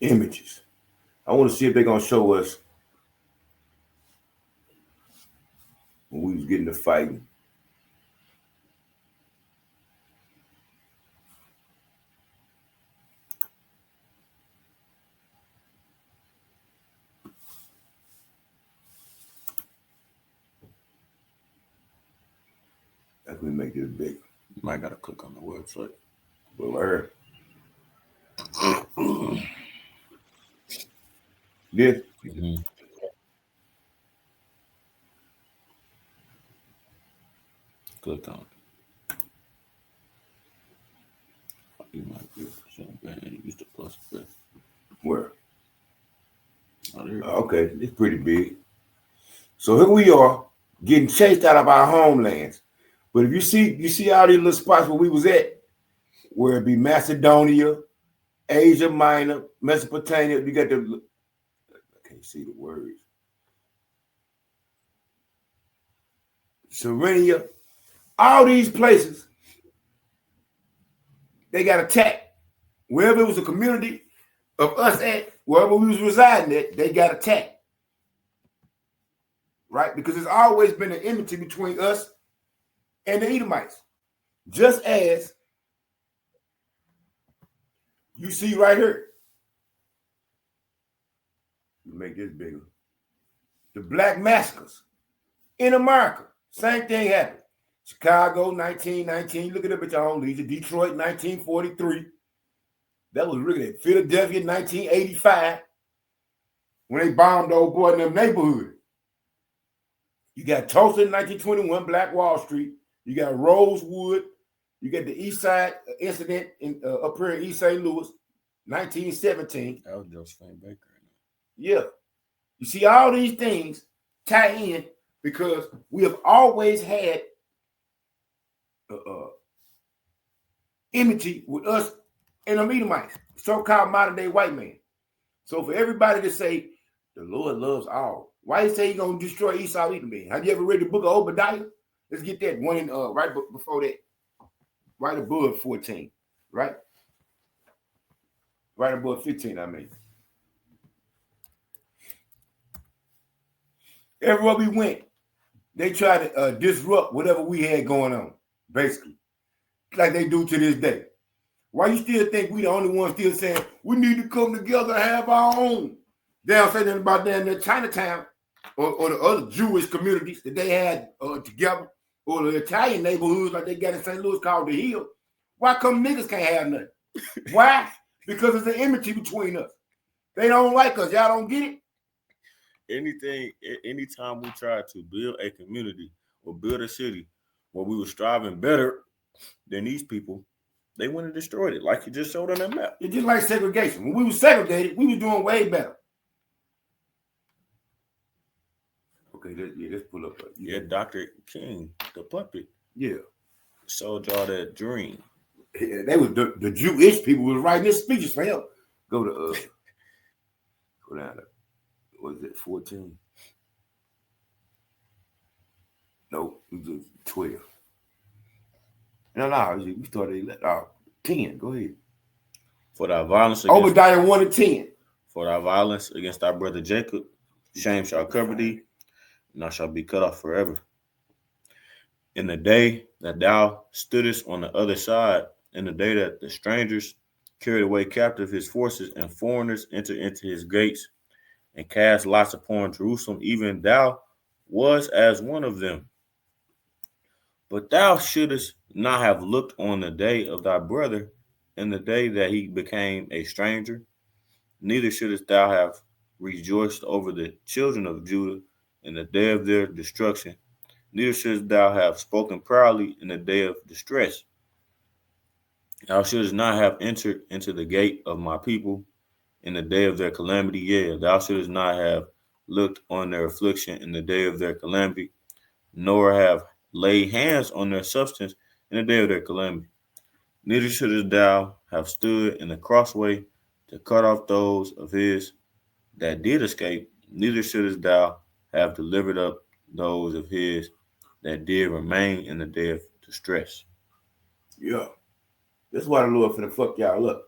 Images. I want to see if they're gonna show us when we was getting to fighting. Let me make this big.
You might gotta click on the website.
But right here. This.
Mm-hmm. Click on it. You might be percent use the plus bit.
Where?
Oh, there.
Okay, it's pretty big. So here we are getting chased out of our homelands. But if you see all these little spots where we was at, where it be Macedonia, Asia Minor, Mesopotamia, you got the, I can't see the words. Cyrenia, all these places, they got attacked. Wherever it was a community of us at, wherever we was residing at, they got attacked. Right? Because there's always been an enmity between us and the Edomites. Just as you see right here. Make this bigger. The Black Massacres in America. Same thing happened. Chicago, 1919. Look it up at your own leisure. Detroit, 1943. That was really it. Philadelphia, 1985. When they bombed the old boy in them neighborhoods. You got Tulsa in 1921, Black Wall Street. You got Rosewood. You got the East Side incident up here in East St. Louis, 1917.
That was Josephine Baker.
Yeah. You see, all these things tie in because we have always had enmity with us and the Edomites, so-called modern-day white man. So for everybody to say, the Lord loves all, why you say he's going to destroy Esau, Edom? Have you ever read the book of Obadiah? Let's get that one in right before that, right above 14, right? Right above 15, I mean. Everywhere we went, they tried to disrupt whatever we had going on, basically, like they do to this day. Why you still think we the only ones still saying we need to come together and have our own? They don't say nothing about damn near Chinatown or the other Jewish communities that they had together, or the Italian neighborhoods like they got in St. Louis called the Hill. Why come niggas can't have nothing? Why? Because there's an enmity between us. They don't like us. Y'all don't get it?
Anytime we try to build a community or build a city where we were striving better than these people, they went and destroyed it, like you just showed on that map.
It's just like segregation. When we were segregated, we was doing way better. Okay, let's pull up.
Yeah, Dr. King, the puppet,
Yeah.
Sold y'all that dream.
They was the Jewish people was writing his speeches for him. Go to go down to, what is it, 14? No, it was 12. No, we started at 10. Go ahead.
For thy violence against
Obadiah 1 and 10.
For thy violence against thy brother Jacob, shame shall cover thee, and thou shalt be cut off forever. In the day that thou stoodest on the other side, in the day that the strangers carried away captive his forces, and foreigners entered into his gates, and cast lots upon Jerusalem, even thou was as one of them. But thou shouldest not have looked on the day of thy brother, in the day that he became a stranger, neither shouldest thou have rejoiced over the children of Judah in the day of their destruction, neither shouldest thou have spoken proudly in the day of distress. Thou shouldest not have entered into the gate of my people in the day of their calamity. Yea, thou shouldest not have looked on their affliction in the day of their calamity, nor have laid hands on their substance in the day of their calamity. Neither shouldest thou have stood in the crossway to cut off those of his that did escape, neither shouldest thou have delivered up those of his that did remain in the day of distress.
Yeah. That's why the Lord finna fuck y'all up.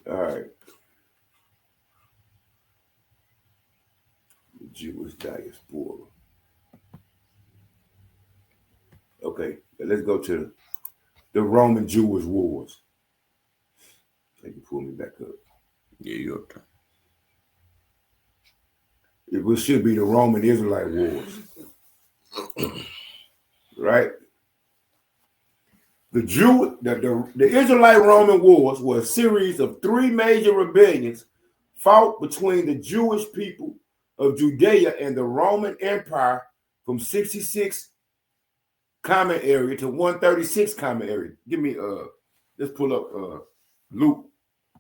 All right. The Jewish diaspora. Okay, let's go to the Roman Jewish wars. They can pull me back up.
Yeah, your turn.
It should be the Roman Israelite wars. Right? The Israelite Roman wars were a series of 3 major rebellions fought between the Jewish people of Judea and the Roman Empire from 66 common area to 136 common area. Give me let's pull up Luke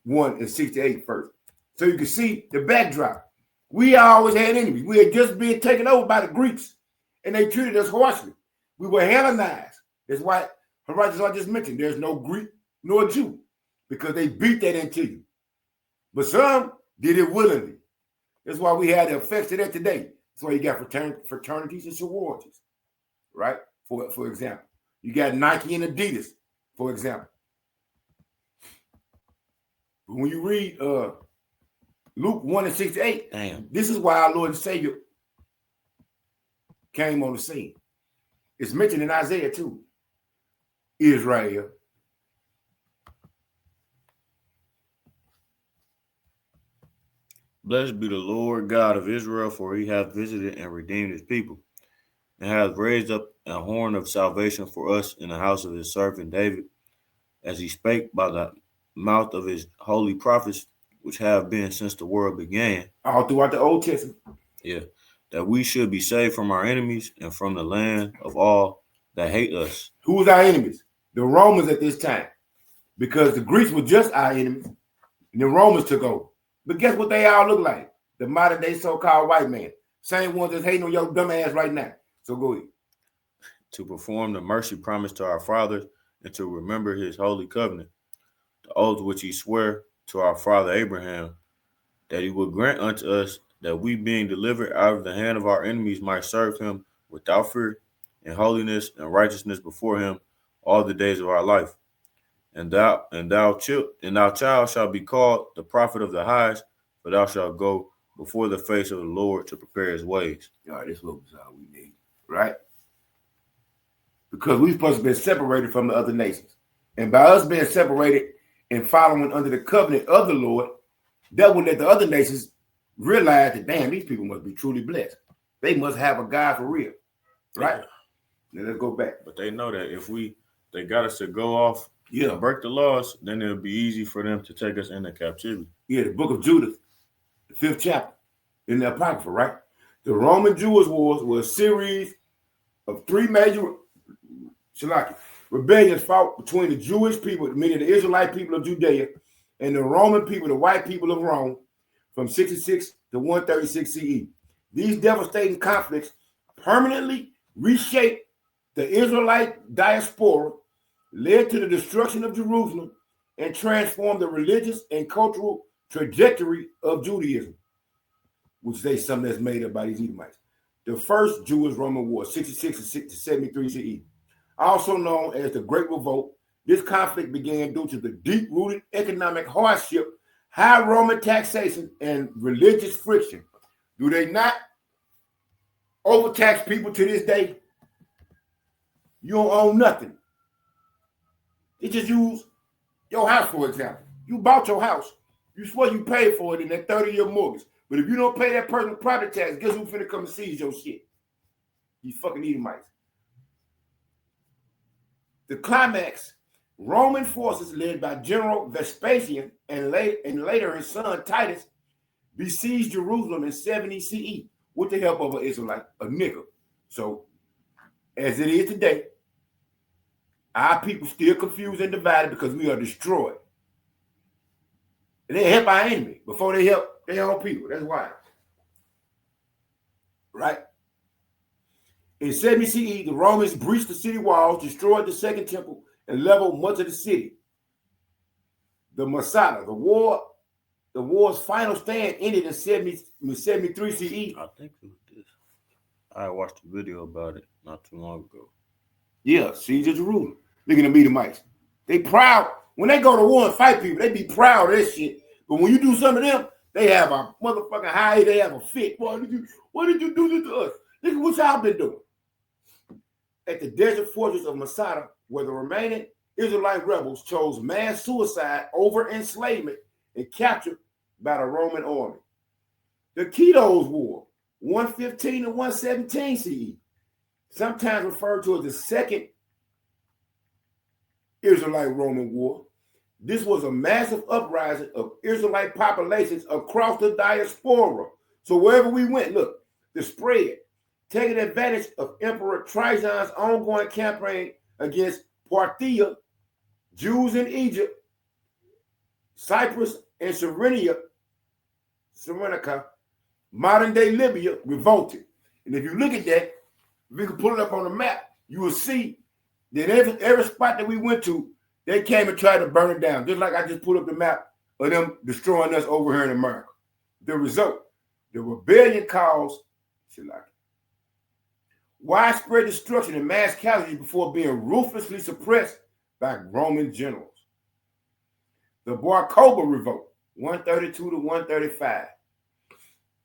1 and 68 first. So you can see the backdrop. We always had enemies. We had just been taken over by the Greeks, and they treated us harshly. We were Hellenized. That's why, as I just mentioned, there's no Greek nor Jew, because they beat that into you. But some did it willingly. That's why we had the effects of that today. That's why you got fraternities and sororities, right? For example, you got Nike and Adidas, for example. When you read Luke 1 and 68, this is why our Lord and Savior came on the scene. It's mentioned in Isaiah too. Israel.
Blessed be the Lord God of Israel, for he hath visited and redeemed his people, and hath raised up a horn of salvation for us in the house of his servant David, as he spake by the mouth of his holy prophets, which have been since the world began.
All throughout the Old Testament.
Yeah. That we should be saved from our enemies and from the land of all that hate us.
Who was our enemies? The Romans at this time. Because the Greeks were just our enemies, and the Romans took over. But guess what they all look like? The modern day so-called white man. Same ones that's hating on your dumb ass right now. So go ahead.
To perform the mercy promised to our fathers and to remember his holy covenant, the oath which he sware to our father Abraham, that he would grant unto us that we, being delivered out of the hand of our enemies, might serve him without fear, in holiness and righteousness before him all the days of our life. And thou child shalt be called the prophet of the highest, for thou shalt go before the face of the Lord to prepare his ways.
All right, this is what we need, right? Because we're supposed to be separated from the other nations. And by us being separated and following under the covenant of the Lord, that will let the other nations realize that, damn, these people must be truly blessed. They must have a God for real, right? Yeah. Now let's go back.
But they know that if they got us to go off, break the laws, then it'll be easy for them to take us into captivity.
Yeah, the book of Judith, the 5th chapter, in the Apocrypha, right? The Roman Jewish wars were a series of 3 major rebellions fought between the Jewish people, meaning the Israelite people of Judea, and the Roman people, the white people of Rome, from 66 to 136 CE. These devastating conflicts permanently reshaped the Israelite diaspora, led to the destruction of Jerusalem, and transformed the religious and cultural trajectory of Judaism, which is something that's made up by these Edomites. The First Jewish-Roman War, 66 to 73 CE, also known as the Great Revolt. This conflict began due to the deep-rooted economic hardship, high Roman taxation, and religious friction. Do they not overtax people to this day? You don't own nothing. They just use your house, for example. You bought your house. You swear you paid for it in that 30-year mortgage. But if you don't pay that personal property tax, guess who's finna come and seize your shit? You fucking Edomites. The climax, Roman forces led by General Vespasian and later his son Titus besieged Jerusalem in 70 CE with the help of an Israelite, a nigger. So, as it is today, our people still confused and divided because we are destroyed. And they help our enemy before they help their own people. That's why. Right? In 70 CE, the Romans breached the city walls, destroyed the Second Temple, and leveled much of the city. The Masada, the war's final stand ended in 73 CE.
I think it was this. I watched a video about it not too long ago.
Yeah, siege of Jerusalem. Look at the Edomites. They proud. When they go to war and fight people, they be proud of that shit. But when you do some of them, they have a motherfucking high, they have a fit. What did you do this to us? Look at what y'all been doing. At the desert fortress of Masada, where the remaining Israelite rebels chose mass suicide over enslavement and captured by the Roman army. The Kitos War, 115 to 117 CE, sometimes referred to as the Second Israelite-Roman War. This was a massive uprising of Israelite populations across the diaspora. So wherever we went, look, the spread, taking advantage of Emperor Trajan's ongoing campaign against Parthia, Jews in Egypt, Cyprus, and Cyrenaica, modern-day Libya, revolted. And if you look at that, if we can pull it up on the map, you will see that every spot that we went to, they came and tried to burn it down, just like I just put up the map of them destroying us over here in America. The result, the rebellion caused widespread destruction and mass casualties before being ruthlessly suppressed by Roman generals. The Bar Kokhba Revolt, 132 to 135.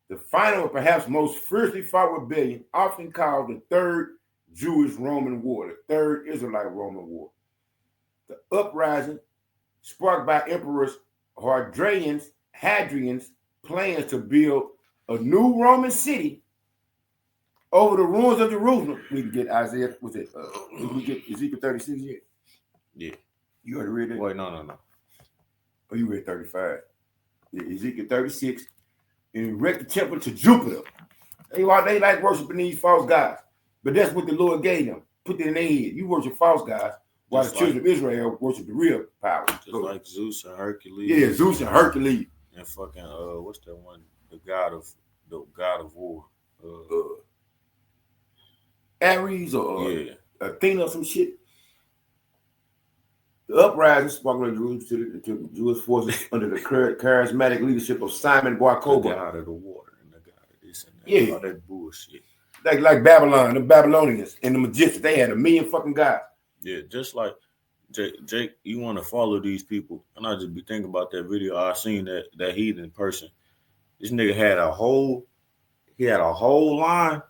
The final and perhaps most fiercely fought rebellion, often called the Third Jewish-Roman War, the Third Israelite-Roman War. The uprising, sparked by Emperors Hadrian's plans to build a new Roman city over the ruins of Jerusalem. We can get Isaiah, what's it? We get Ezekiel 36 yet?
Yeah.
You already read that?
Wait, no.
Oh, you read 35. Yeah, Ezekiel 36. And erect the temple to Jupiter. They like worshiping these false gods. But that's what the Lord gave them. Put it in their head. You worship false gods, while the children of Israel worship the real power.
Just like Zeus and Hercules.
Yeah, Zeus and Hercules.
And fucking what's that one? The god of war.
Ares or Athena or some shit. The uprising sparked in Jerusalem to Jewish forces under the charismatic leadership of Simon Bar Kokhba.
The god of the water and the god of this and that.
Yeah.
All that bullshit.
Like Babylon, the Babylonians and the magicians. They had 1 million fucking gods.
Yeah, just like Jake, you want to follow these people. And I just be thinking about that video. I seen that heathen person. This nigga had a whole line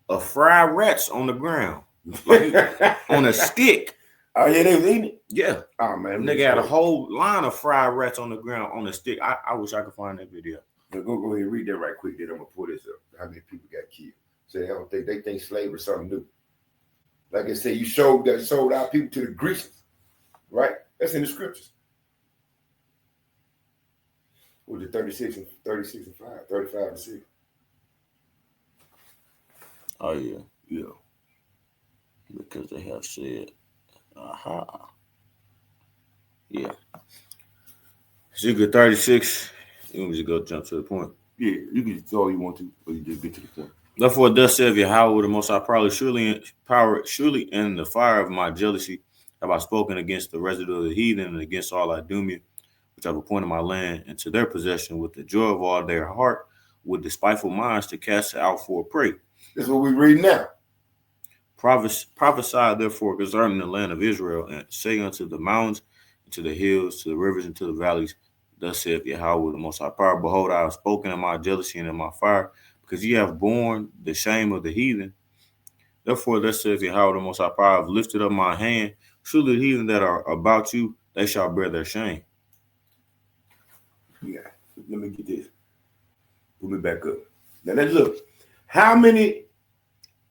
of fried rats on the ground. Like, on a stick.
Oh, yeah, they was eating it?
Yeah.
Oh, man.
Nigga had a whole line of fried rats on the ground on a stick. I wish I could find that video.
Go ahead and read that right quick. Then I'm going to pull this up. How many people got killed? So they think slavery is something new. Like I said, you sold our people to the Grecians. Right? That's in the scriptures. What was it, 36 and 5, 35 and 6?
Oh, yeah. Yeah. Because they have said, aha. Yeah. Ezekiel 36. Let me just go jump to the point.
Yeah, you can say all you want to, but you just get to the point.
Therefore, thus saith Yahweh, the Most High, surely in the fire of my jealousy have I spoken against the residue of the heathen and against all Idumea, which I've appointed my land into their possession with the joy of all their heart, with despiteful minds to cast it out for a prey.
That's what we read now.
Prophesy therefore concerning the land of Israel, and say unto the mountains, to the hills, to the rivers, and to the valleys, thus saith Yahweh, the Most High Power, behold, I have spoken in my jealousy and in my fire, because ye have borne the shame of the heathen. Therefore, thus saith Yahweh, the Most High Power, I have lifted up my hand. Surely the heathen that are about you, they shall bear their shame.
Yeah, let me get this. Put me back up. Now let's look. How many?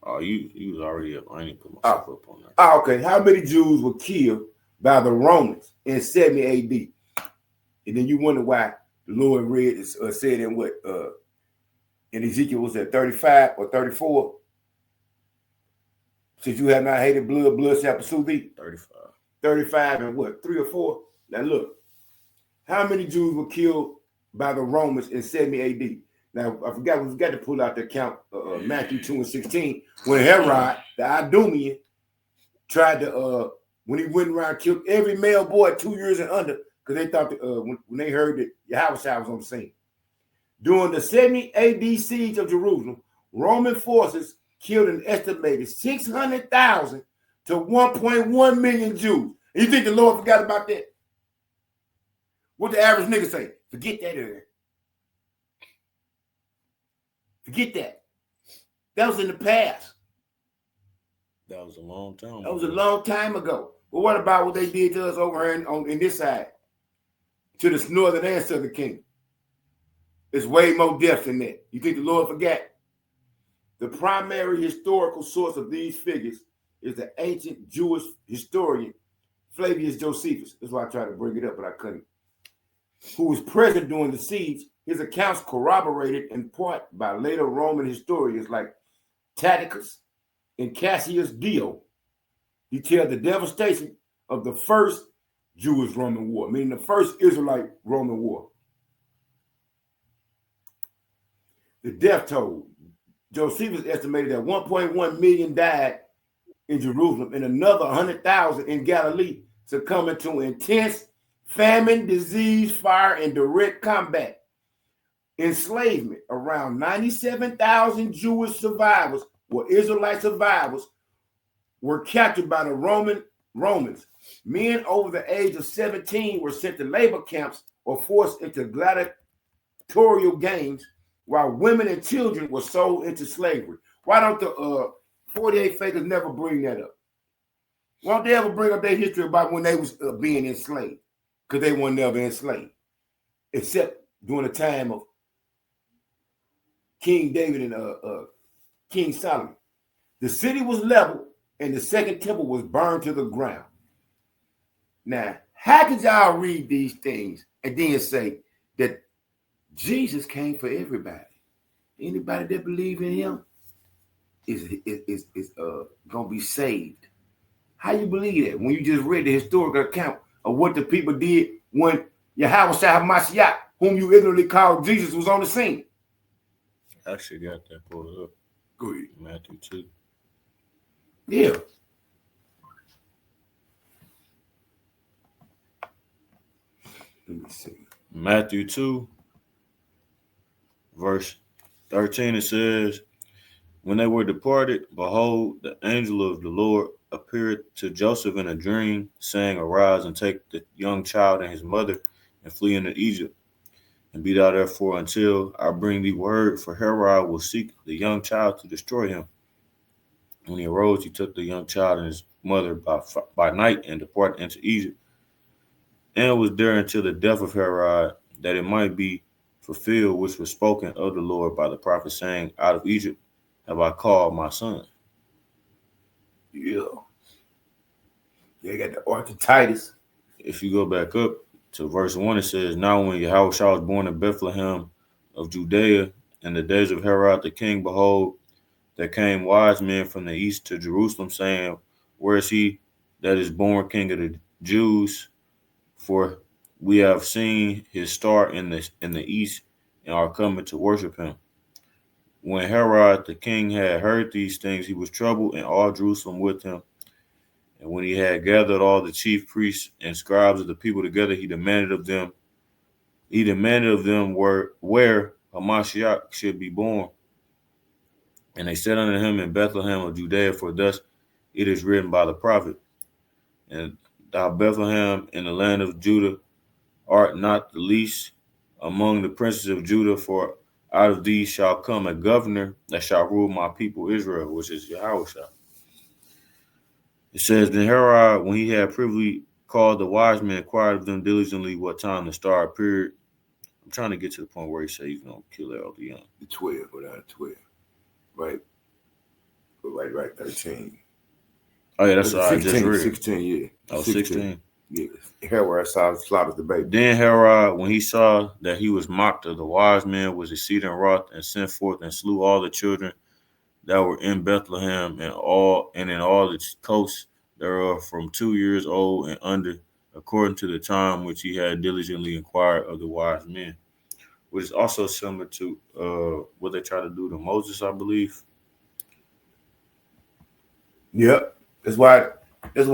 Oh, you was already up. I ain't put myself up on that.
Oh, okay. How many Jews were killed by the Romans in 70 AD? And then you wonder why the Lord said in what in Ezekiel was that 35 or 34? Since you have not hated blood shall pursue thee.
35.
35 and what? 3 or 4? Now look. How many Jews were killed by the Romans in 70 AD? Now, we forgot to pull out the account, Matthew 2 and 16, when Herod, the Idumean, tried to, when he went around, killed every male boy 2 years and under, because they thought when they heard that Yahweh was on the scene. During the 70 AD siege of Jerusalem, Roman forces killed an estimated 600,000 to 1.1 million Jews. And you think the Lord forgot about that? What the average nigga say? Forget that. Forget that. That was in the past.
That was a long time ago.
That was a long time ago. But what about what they did to us over here in this side? To the northern and southern kingdom. It's way more depth than that. You think the Lord forgot? The primary historical source of these figures is the ancient Jewish historian Flavius Josephus. That's why I tried to bring it up, but I couldn't. Who was present during the siege. His accounts corroborated in part by later Roman historians like Tacitus and Cassius Dio. He tells the devastation of the first Jewish-Roman war, meaning the first Israelite-Roman war. The death toll. Josephus estimated that 1.1 million died in Jerusalem and another 100,000 in Galilee succumbing to intense famine, disease, fire, and direct combat. Enslavement. Around 97,000 Jewish survivors, or Israelite survivors, were captured by the Romans. Men over the age of 17 were sent to labor camps or forced into gladiatorial games, while women and children were sold into slavery. Why don't the 48 Fakers never bring that up? Why don't they ever bring up their history about when they was being enslaved? Because they weren't never enslaved, except during the time of King David and King Solomon. The city was leveled and the second temple was burned to the ground. Now, how could y'all read these things and then say that Jesus came for everybody? Anybody that believe in him is gonna be saved. How you believe that when you just read the historical account of what the people did when Yahweh Mashiach, whom you ignorantly called Jesus, was on the scene?
I actually got that pulled up.
Go ahead.
Matthew 2.
Yeah. Let me see.
Matthew 2, verse 13, it says, when they were departed, behold, the angel of the Lord appeared to Joseph in a dream, saying, arise and take the young child and his mother and flee into Egypt. And be thou therefore until I bring thee word, for Herod will seek the young child to destroy him. When he arose, he took the young child and his mother by night and departed into Egypt. And was there until the death of Herod, that it might be fulfilled which was spoken of the Lord by the prophet, saying, out of Egypt have I called my son.
Yeah. They got the Archetytus.
If you go back up to verse 1, it says, now when Yahweh was born in Bethlehem of Judea in the days of Herod the king, behold, there came wise men from the east to Jerusalem, saying, where is he that is born king of the Jews? For we have seen his star in the east and are coming to worship him. When Herod the king had heard these things, he was troubled, and all Jerusalem with him. And when he had gathered all the chief priests and scribes of the people together, he demanded of them where Hamashiach should be born. And they said unto him, in Bethlehem of Judea, for thus it is written by the prophet, and thou Bethlehem in the land of Judah art not the least among the princes of Judah, for out of these shall come a governor that shall rule my people Israel, which is Yahushua. It says, then Herod, when he had privily called the wise men, inquired of them diligently what time the star appeared. I'm trying to get to the point where he said he's going to kill Herod the Young.
The 12, without 12. Right. Right, 13.
Oh, yeah, that's what I just read.
16, yeah.
Oh, 16.
Yeah. Herod slaughtered the baby.
Then Herod, when he saw that he was mocked of the wise men, was exceeding wroth, and sent forth and slew all the children that were in Bethlehem and in all the coasts thereof from 2 years old and under, according to the time which he had diligently inquired of the wise men, which is also similar to what they tried to do to Moses, I believe.
Yep. That's why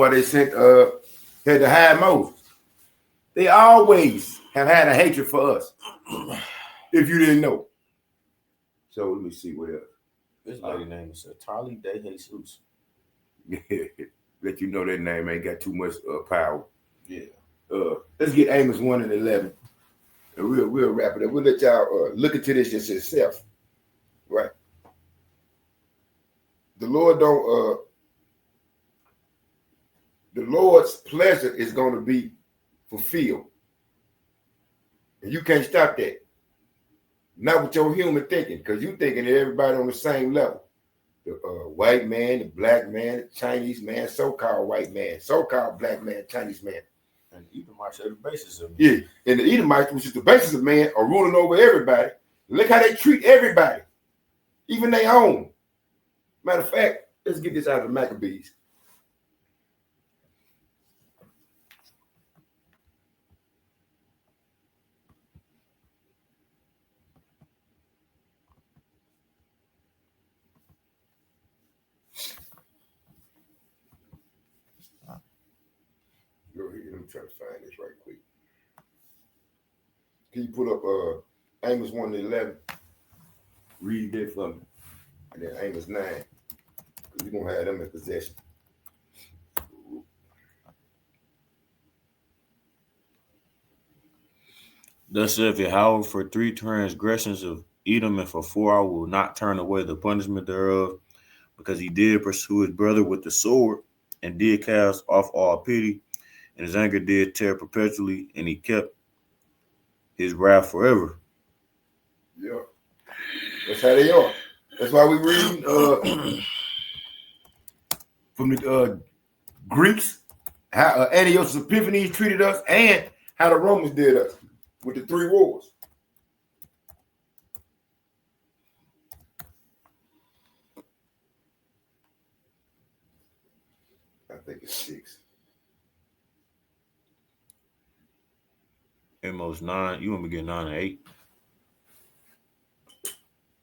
they sent had to hide Moses. They always have had a hatred for us. If you didn't know. So let me see what else.
This lady name is Tali De Jesus.
Let you know that name ain't got too much power.
Yeah.
Let's get Amos 1 and 11. And we'll wrap it up. We'll let y'all look into this just yourself. Right. The Lord's pleasure is going to be fulfilled. And you can't stop that. Not with your human thinking, because you thinking that everybody on the same level. The white man, the black man, the Chinese man, so-called white man, so-called black man, Chinese man.
And the Edomites are the basis of man.
Yeah, and the Edomites, which is the basis of man, are ruling over everybody. Look how they treat everybody, even their own. Matter of fact, let's get this out of the Maccabees. Go ahead, let me try to find this right quick. Can you pull up Amos 1 to 11? Read that for me. And then Amos 9. Because we're going to have them in possession.
Thus saith Yahweh, for 3 transgressions of Edom, and for 4 I will not turn away the punishment thereof, because he did pursue his brother with the sword, and did cast off all pity, and his anger did tear perpetually, and he kept his wrath forever.
Yeah. That's how they are. That's why we read from the Greeks, how Antiochus Epiphanes treated us, and how the Romans did us with the 3 wars. I think it's 6.
Amos 9. You want me to get 9 and 8?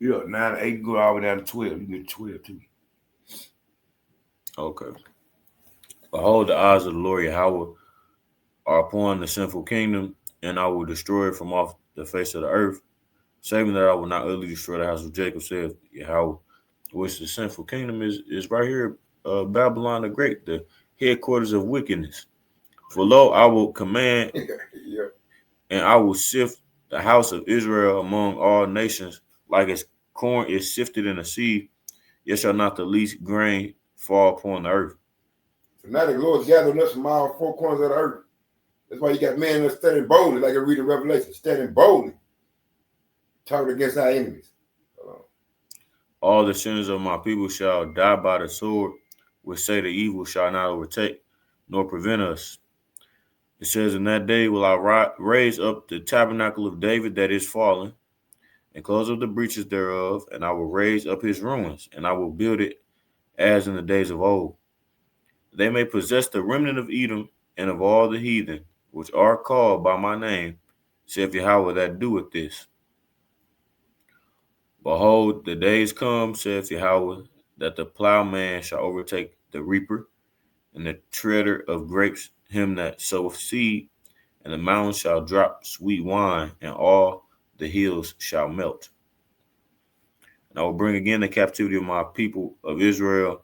Yeah, 9 and 8 go all the way down to 12. You can get 12 too.
Okay. Behold, the eyes of the Lord Yahweh are upon the sinful kingdom, and I will destroy it from off the face of the earth, saving that I will not utterly destroy the house of Jacob, saith Yahweh. Which the sinful kingdom is right here, Babylon the Great, the headquarters of wickedness. For lo, I will command,
Yeah.
and I will sift the house of Israel among all nations, like as corn is sifted in a sieve, yet shall not the least grain fall upon the earth.
So now the Lord's gathering us from all 4 corners of the earth. That's why you got men that's standing boldly, like I read in Revelation, standing boldly, talking against our enemies.
All the sinners of my people shall die by the sword, which say the evil shall not overtake, nor prevent us. It says, in that day will I raise up the tabernacle of David that is fallen, and close up the breaches thereof, and I will raise up his ruins, and I will build it as in the days of old. They may possess the remnant of Edom and of all the heathen, which are called by my name, saith Yahweh that doeth this. Behold, the days come, saith Yahweh, that the plowman shall overtake the reaper, and the treader of grapes him that soweth seed, and the mountains shall drop sweet wine, and all the hills shall melt. And I will bring again the captivity of my people of Israel,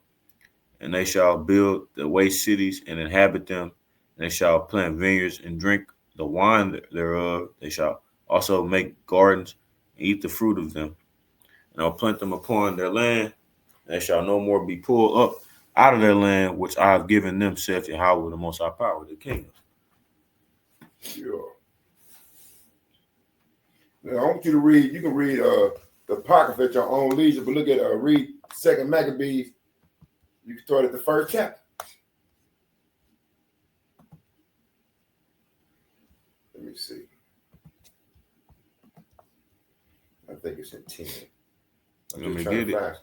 and they shall build the waste cities and inhabit them, and they shall plant vineyards and drink the wine thereof. They shall also make gardens and eat the fruit of them. And I'll plant them upon their land, and they shall no more be pulled up out of their land, which I have given them, saith Yahweh, the Most High Power, the kingdom.
Sure. Now, I want you to read, you can read the Apocrypha at your own leisure, but look at, read 2 Maccabees. You can start at the first chapter. Let me see. I think it's in 10.
Let me get it.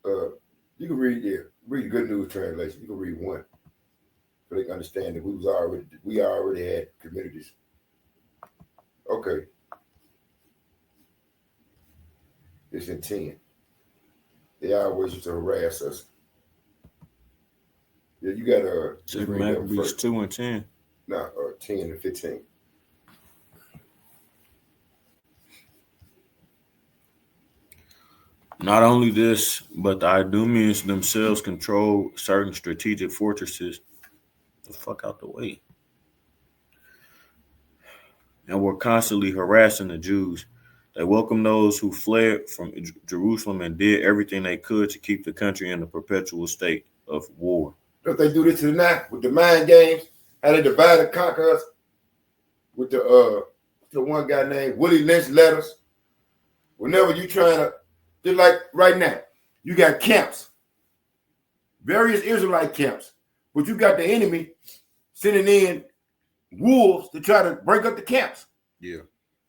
You can read read the Good News Translation. You can read one, so they can understand that we already had communities. Okay, it's in 10. They always used to harass us. Yeah, you got
2 Maccabees 2 and 10.
No, 10 and 15.
Not only this, but the Idumeans themselves control certain strategic fortresses. The fuck out the way. And were constantly harassing the Jews. They welcomed those who fled from Jerusalem and did everything they could to keep the country in a perpetual state of war.
Don't they do this tonight with the mind games? How they divide and conquer us? With the one guy named Willie Lynch letters. Whenever you trying to, just like right now, you got camps, various Israelite camps, but you got the enemy sending in wolves to try to break up the camps.
Yeah.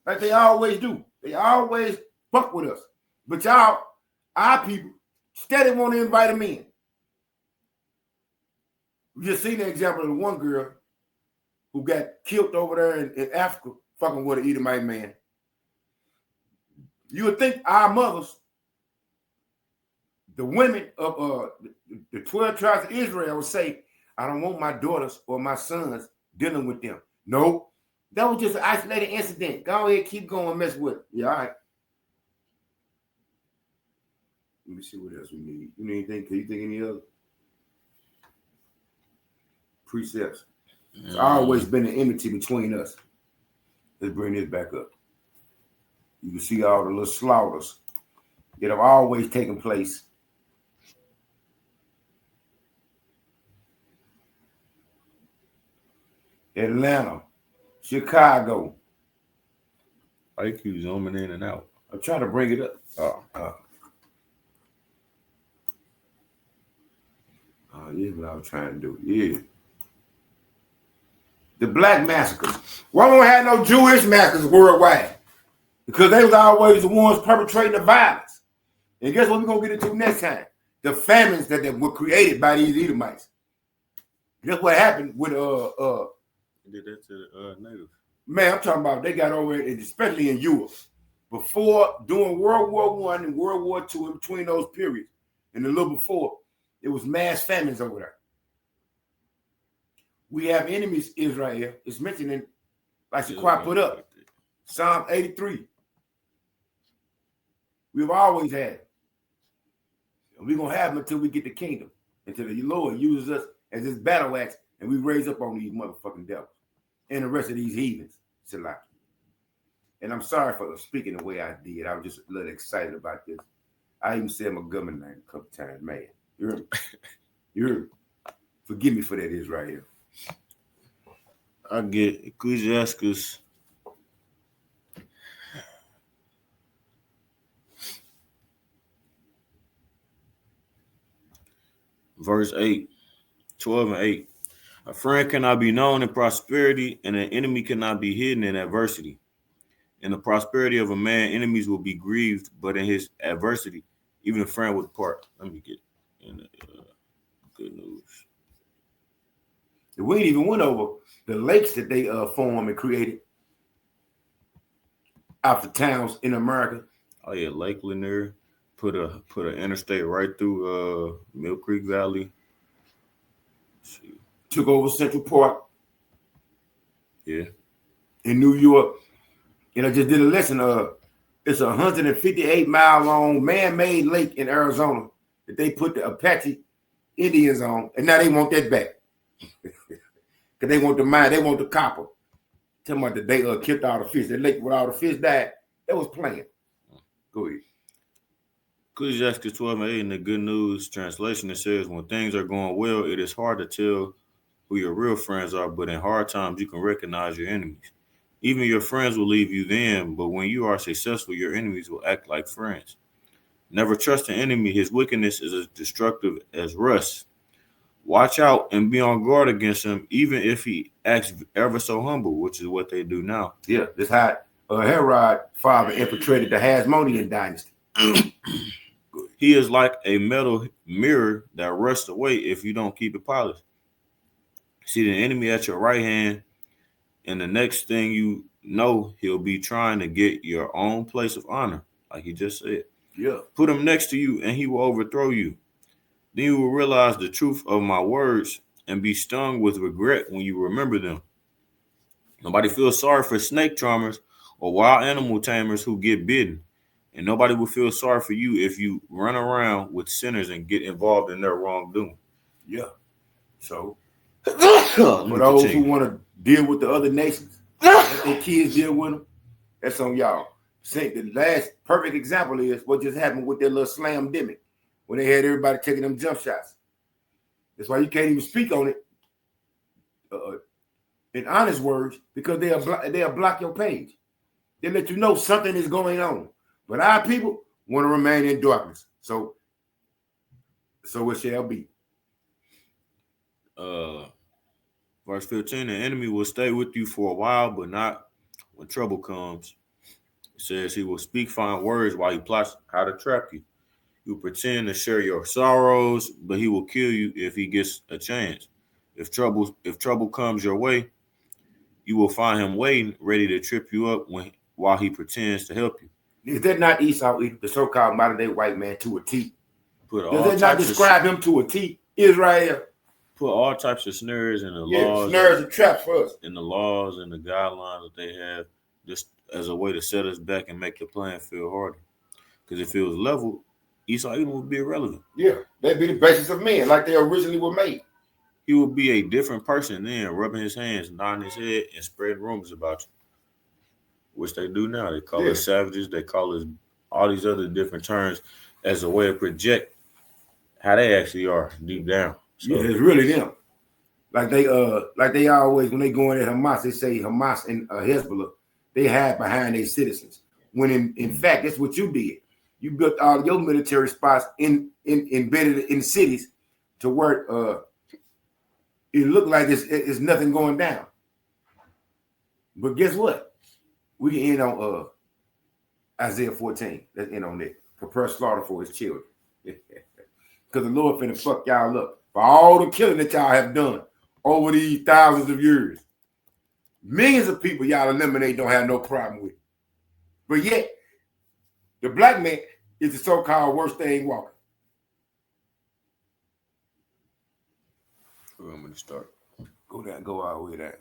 Like they always do. They always fuck with us. But y'all, our people, steady want to invite them in. We just seen the example of the one girl who got killed over there in Africa, fucking with an Edomite man. You would think our mothers, the women of the 12 tribes of Israel would say, I don't want my daughters or my sons dealing with them. No, that was just an isolated incident. Go ahead, keep going, mess with it. Yeah, all right. Let me see what else we need. You need anything? Can you think any other precepts? There's always been an enmity between us. Let's bring this back up. You can see all the little slaughters that have always taken place. Atlanta, Chicago.
I keep zooming in and out.
I'm trying to bring it up. Yeah, what I was trying to do. Yeah. The black massacres. Why don't we have no Jewish massacres worldwide? Because they was always the ones perpetrating the violence. And guess what we're going to get into next time? The famines that were created by these Edomites. Guess what happened with
Did that to the natives.
Man, I'm talking about they got over it, especially in Europe. During World War I and World War II, in between those periods, and a little before, it was mass famines over there. We have enemies, Israel. It's mentioned in, like Shaquat put up, Psalm 83. We've always had it. And we're going to have them until we get the kingdom, until the Lord uses us as his battle axe, and we raise up on these motherfucking devils and the rest of these heathens. And I'm sorry for speaking the way I did. I was just a little excited about this. I even said my government name a couple times, man. You heard me? You heard me? Forgive me for that, Israel.
I get Ecclesiastes. Verse 8, 12 and 8. A friend cannot be known in prosperity, and an enemy cannot be hidden in adversity. In the prosperity of a man, enemies will be grieved, but in his adversity, even a friend will depart. Let me get in the Good News.
We ain't even went over the lakes that they formed and created out the towns in America.
Oh yeah, Lake Lanier. Put an interstate right through Mill Creek Valley. Let's see.
Took over Central Park
Yeah.
in New York. And I just did a lesson. It's a 158-mile long man-made lake in Arizona that they put the Apache Indians on, and now they want that back. Because they want the mine, they want the copper. Tell me that they killed all the fish. That lake where all the fish died, that was playing. Go ahead.
Ecclesiastes 12:8 in the Good News translation, it says, when things are going well, it is hard to tell who your real friends are, but in hard times, you can recognize your enemies. Even your friends will leave you then, but when you are successful, your enemies will act like friends. Never trust an enemy. His wickedness is as destructive as rust. Watch out and be on guard against him, even if he acts ever so humble, which is what they do now.
Yeah, this how Herod father infiltrated the Hasmonean dynasty.
He is like a metal mirror that rusts away if you don't keep it polished. See the enemy at your right hand, and the next thing you know, he'll be trying to get your own place of honor, like he just said.
Yeah.
Put him next to you, and he will overthrow you. Then you will realize the truth of my words and be stung with regret when you remember them. Nobody feels sorry for snake charmers or wild animal tamers who get bitten. And nobody will feel sorry for you if you run around with sinners and get involved in their wrongdoing.
Yeah. So, for those who want to deal with the other nations, let their kids deal with them, that's on y'all. The last perfect example is what just happened with their little slam demic when they had everybody taking them jump shots. That's why you can't even speak on it in honest words, because they'll block your page. They let you know something is going on. But our people want to remain in darkness. So it shall be.
Verse 15, the enemy will stay with you for a while, but not when trouble comes. It says he will speak fine words while he plots how to trap you. You pretend to share your sorrows, but he will kill you if he gets a chance. If trouble comes your way, you will find him waiting, ready to trip you up while he pretends to help you.
Is that not Esau, the so-called modern-day white man, to a T?
Does
that not describe him to a T? Israel
put all types of snares in the laws,
snares and traps for us,
in the laws and the guidelines that they have, just as a way to set us back and make the plan feel harder. Because if it was level, Esau even would be irrelevant.
Yeah, that'd be the basis of men, like they originally were made.
He would be a different person then, rubbing his hands, nodding his head, and spreading rumors about you. Which they do now. They call us savages. They call us all these other different terms as a way to project how they actually are deep down.
So, yeah, it's really them. Like they always, when they go in at Hamas, they say Hamas and Hezbollah, they hide behind their citizens. When in fact, that's what you did. You built all your military spots embedded in cities to where it looked like it's nothing going down. But guess what? We can end on Isaiah 14. Let's end on that. Prepare slaughter for his children. Because the Lord finna fuck y'all up for all the killing that y'all have done over these thousands of years. Millions of people y'all eliminate don't have no problem with. But yet, the black man is the so-called worst thing walking.
Where am I going to start?
Go all the way down.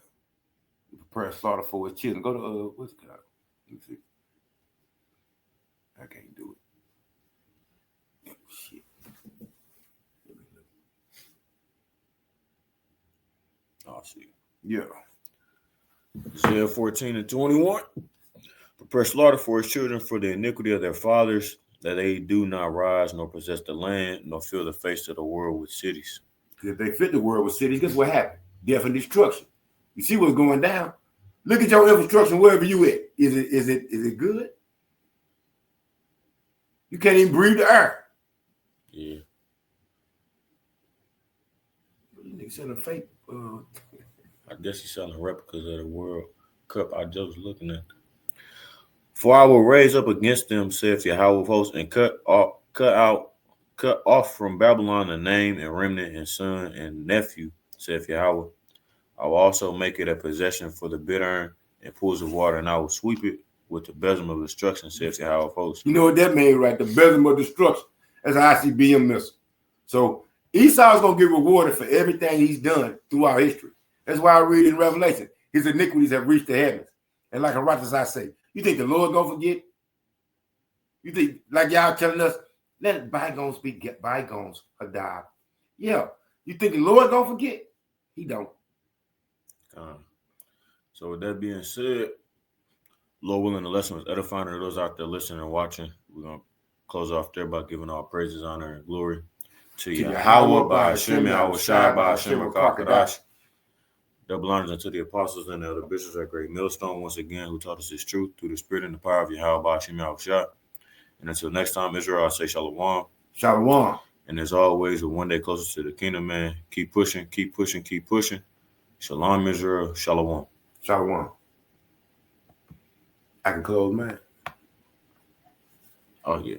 Prepare slaughter for his children. Go to what's it called? Let me see. I can't do it. Oh, shit.
I'll see.
Yeah.
Isaiah 14:21. Prepare slaughter for his children for the iniquity of their fathers, that they do not rise nor possess the land, nor fill the face of the world with cities.
If they fit the world with cities, guess what happened? Death and destruction. You see what's going down? Look at your infrastructure wherever you at. Is it good? You can't even breathe the air.
Yeah.
They selling fake.
I guess he's selling replicas of the World Cup. I just was looking at. For I will raise up against them, saith Yahweh of hosts, and cut off from Babylon a name and remnant and son and nephew, saith Yahweh. I will also make it a possession for the bittern and pools of water, and I will sweep it with the besom of destruction, says Yahweh of hosts.
You know what that means, right? The besom of destruction. That's an ICBM missile. So Esau's going to get rewarded for everything he's done throughout history. That's why I read in Revelation, his iniquities have reached the heavens. And like a righteous I say, you think the Lord going to forget? You think, like y'all telling us, let bygones be bygones, Hadad. Yeah. You think the Lord going to forget? He don't.
So with that being said, Lord willing, the lesson was edifying to those out there listening and watching. We're going to close off there by giving all praises, honor, and glory to Yahweh, by Hashem, Yahweh Shai, by Hashem, Rakakadash. Double honors unto the apostles and the other bishops at Great Millstone, once again, who taught us this truth through the spirit and the power of Yahweh, by Hashem, Yahweh Shai. And until next time, Israel, I say shalom.
Shalom.
And as always, we're one day closer to the kingdom, man. Keep pushing, keep pushing, keep pushing. Shalom, Israel. Shalom.
Shalom. I can close, man.
Oh, yeah.